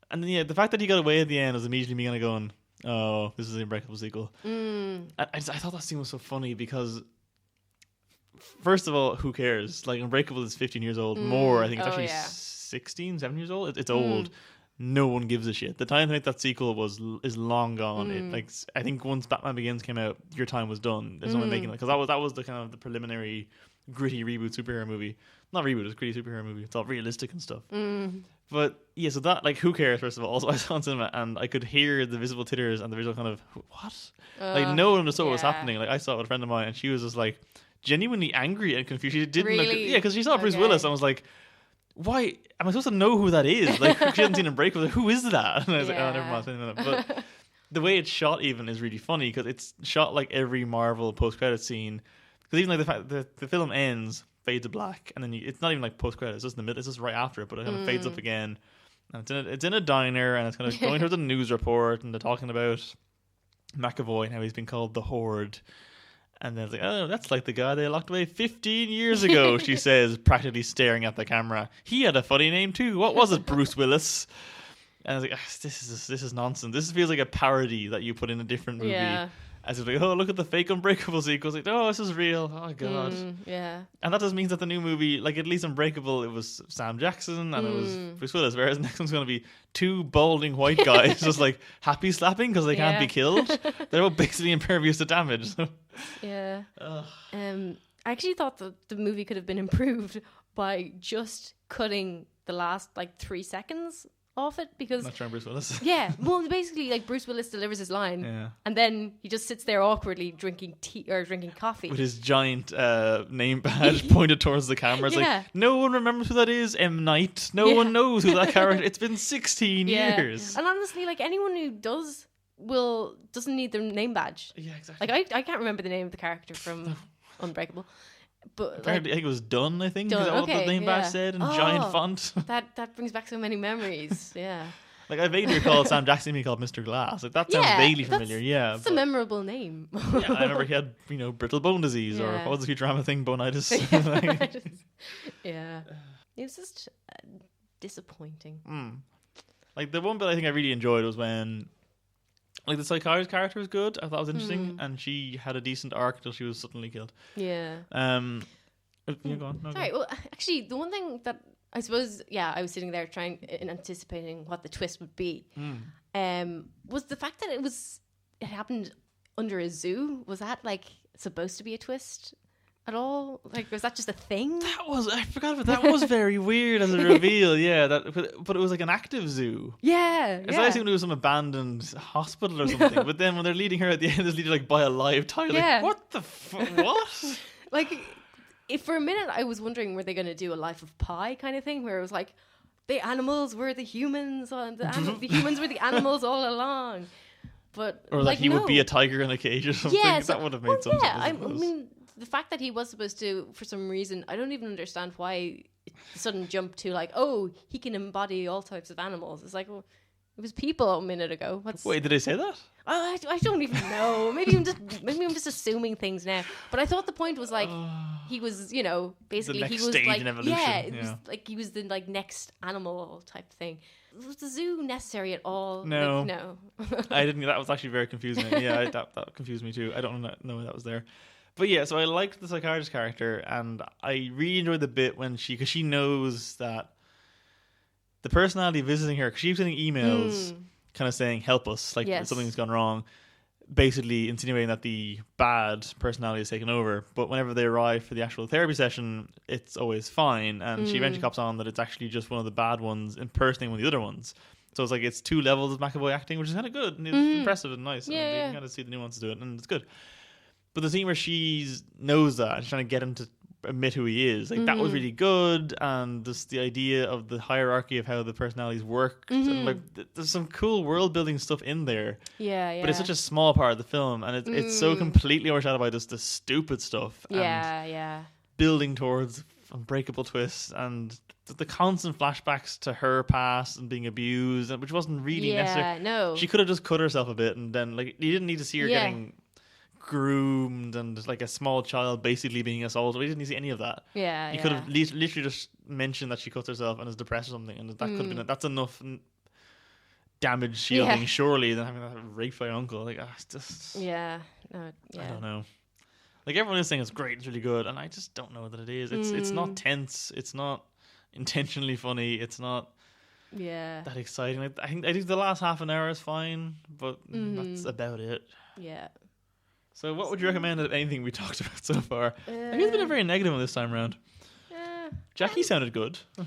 And then the fact that he got away at the end was immediately me kind of going, oh, this is the Unbreakable sequel. I thought that scene was so funny because, first of all, who cares? Like, Unbreakable is 15 years old. More, I think it's actually 16, 17 years old. It's old. No one gives a shit. The time to make that sequel is long gone. I think once Batman Begins came out, your time was done. There's no one making it, because that was the kind of the preliminary gritty reboot superhero movie. Not reboot, it's gritty superhero movie. It's all realistic and stuff. But yeah, so that, like, who cares, first of all? Also, I saw it in cinema and I could hear the visible titters and the visual kind of, what? Like, no one understood what was happening. Like, I saw it with a friend of mine and she was just like genuinely angry and confused. She didn't Really? yeah, because she saw Bruce Willis and was like, why am I supposed to know who that is? Like, she hadn't seen Unbreakable. Like, who is that? And I was like, oh, never mind, wait a minute. But the way it's shot even is really funny because it's shot like every Marvel post-credit scene. Because even like the fact that the film ends, fades to black, and then it's not even like post-credit. It's just in the middle. It's just right after it, but it kind of fades up again. And it's in a diner, and it's kind of going towards a news report, and they're talking about McAvoy and how he's been called the Horde. And then it's like, oh, that's like the guy they locked away 15 years ago, she says, practically staring at the camera. He had a funny name too. What was it, Bruce Willis? And I was like, this is nonsense. This feels like a parody that you put in a different movie. Yeah. As it's like, oh, look at the fake Unbreakable sequels. Like, oh, this is real. Oh, God. Yeah. And that just means that the new movie, like at least Unbreakable, it was Sam Jackson and it was Bruce Willis, whereas the next one's going to be 2 balding white guys just like happy slapping because they can't be killed. They're all basically impervious to damage. So. Yeah. I actually thought that the movie could have been improved by just cutting the last like 3 seconds off it, because Not trying Bruce Willis. yeah, well, basically, like Bruce Willis delivers his line, and then he just sits there awkwardly drinking tea or drinking coffee with his giant name badge pointed towards the camera. It's like, no one remembers who that is, M. Night. No one knows who that character. It's been 16 years. And honestly, like anyone who doesn't need their name badge. Yeah, exactly. Like I can't remember the name of the character from Unbreakable. But apparently, I think it was Dunn. I think Dunn, is that what the name badge said in giant font. That brings back so many memories. Yeah. Like I vaguely recall Sam Jackson being called Mr. Glass. Like that sounds vaguely familiar. Yeah, it's a memorable name. Yeah, I remember he had brittle bone disease or what was the Futurama thing, bonitis. Yeah, it was just disappointing. Like the one bit I think I really enjoyed was when. Like the psychiatrist character was good. I thought it was interesting, and she had a decent arc till she was suddenly killed. Yeah. Go on. No, Sorry. Well, actually, the one thing that I suppose, I was sitting there anticipating what the twist would be, Was the fact that it happened under a zoo, was that like supposed to be a twist at all? Like, was that just a thing? I forgot about that. That was very weird as a reveal. Yeah, but it was like an active zoo. Yeah, It's like it was some abandoned hospital or something. But then when they're leading her at the end, it's leading like by a live tiger. Yeah. Like, what the what? Like, if for a minute I was wondering, were they going to do a Life of Pi kind of thing, where it was like the animals were the humans, and the humans were the animals all along. But or like he would be a tiger in a cage or something. Yeah, that would have made some sense. I mean, the fact that he was supposed to, for some reason, I don't even understand why it sudden jump to like, oh, he can embody all types of animals. It's like, well, it was people a minute ago. Wait, did they say that? I don't even know. Maybe I'm just assuming things now. But I thought the point was like he was, basically the next he was stage like in evolution. Yeah, it was like he was the like next animal type thing. Was the zoo necessary at all? No. Like, no. I didn't. That was actually very confusing. Yeah, that confused me too. I don't know that was there. But yeah, so I liked the psychiatrist character, and I really enjoyed the bit when because she knows that the personality visiting her, because she keeps getting emails kind of saying, help us, like something's gone wrong, basically insinuating that the bad personality is taken over. But whenever they arrive for the actual therapy session, it's always fine. And she eventually cops on that it's actually just one of the bad ones impersonating one of the other ones. So it's like it's two levels of McAvoy acting, which is kind of good and it's impressive and nice. And you can kind of see the nuances to it, and it's good. But the scene where she knows that, she's trying to get him to admit who he is, like that was really good. And just the idea of the hierarchy of how the personalities work, and like there's some cool world building stuff in there. Yeah. But it's such a small part of the film, and it's so completely overshadowed by just the stupid stuff. Yeah. Building towards unbreakable twists and the constant flashbacks to her past and being abused, which wasn't really necessary. No. She could have just cut herself a bit, and then like you didn't need to see her getting groomed and like a small child basically being assaulted. We didn't need to see any of that. You could have literally just mentioned that she cuts herself and is depressed or something, and that could have been that's enough damage shielding surely than having that raped by her uncle. Like it's just I don't know. Like everyone is saying it's great, it's really good, and I just don't know that it is. It's not tense, it's not intentionally funny, it's not that exciting. I think the last half an hour is fine, but that's about it. So what would you recommend of anything we talked about so far? I think it's been a very negative one this time around. Jackie sounded good. No,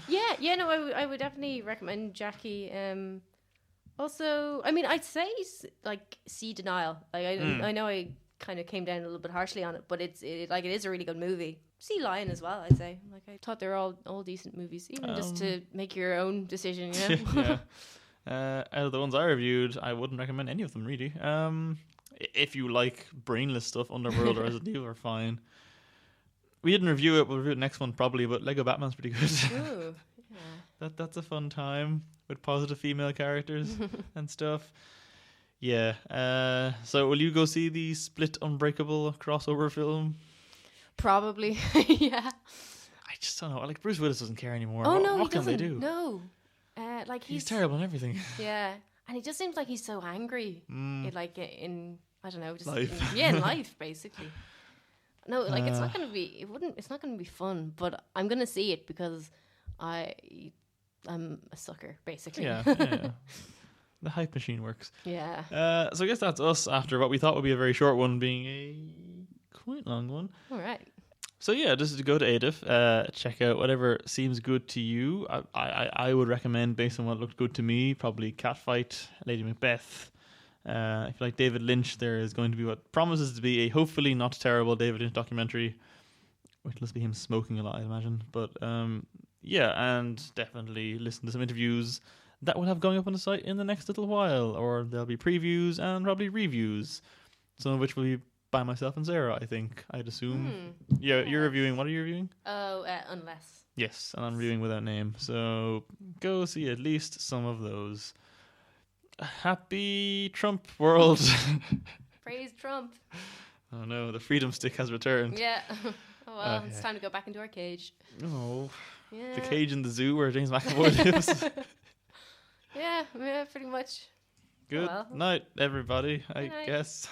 I would definitely recommend Jackie. Also, I mean, I'd say like see Denial. Like I know I kind of came down a little bit harshly on it, but it is a really good movie. See Lion as well, I'd say. Like I thought they were all decent movies, even just to make your own decision. Out of the ones I reviewed, I wouldn't recommend any of them really. If you like brainless stuff, Underworld or Resident Evil are fine. We didn't review it. We'll review the next one probably, but Lego Batman's pretty good. Ooh, that's a fun time with positive female characters and stuff. Yeah. So will you go see the Split Unbreakable crossover film? Probably. Yeah. I just don't know. Like Bruce Willis doesn't care anymore. Oh no, what he can they doesn't. do? No. Like he's terrible in everything. Yeah. And he just seems like he's so angry, in I don't know, just life. in life basically. No, like it's not gonna be. It's not gonna be fun. But I'm gonna see it because I'm a sucker, basically. Yeah. The hype machine works. Yeah. So I guess that's us after what we thought would be a very short one, being a quite long one. All right. So yeah, just to go to ADIFF, check out whatever seems good to you. I would recommend, based on what looked good to me, probably Catfight, Lady Macbeth. If you like David Lynch, there is going to be what promises to be a hopefully not terrible David Lynch documentary, which must be him smoking a lot, I imagine. But and definitely listen to some interviews that we'll have going up on the site in the next little while, or there'll be previews and probably reviews, some of which will be by myself and Sarah, I'd assume. Yeah, you're reviewing. What are you reviewing? Oh, Unless. Yes, and I'm reviewing Without Name. So go see at least some of those. Happy Trump world. Praise Trump. Oh no, the freedom stick has returned. Yeah. Oh well, it's time to go back into our cage. Oh. Yeah. The cage in the zoo where James McAvoy lives. Yeah, pretty much. Good night, everybody, I guess.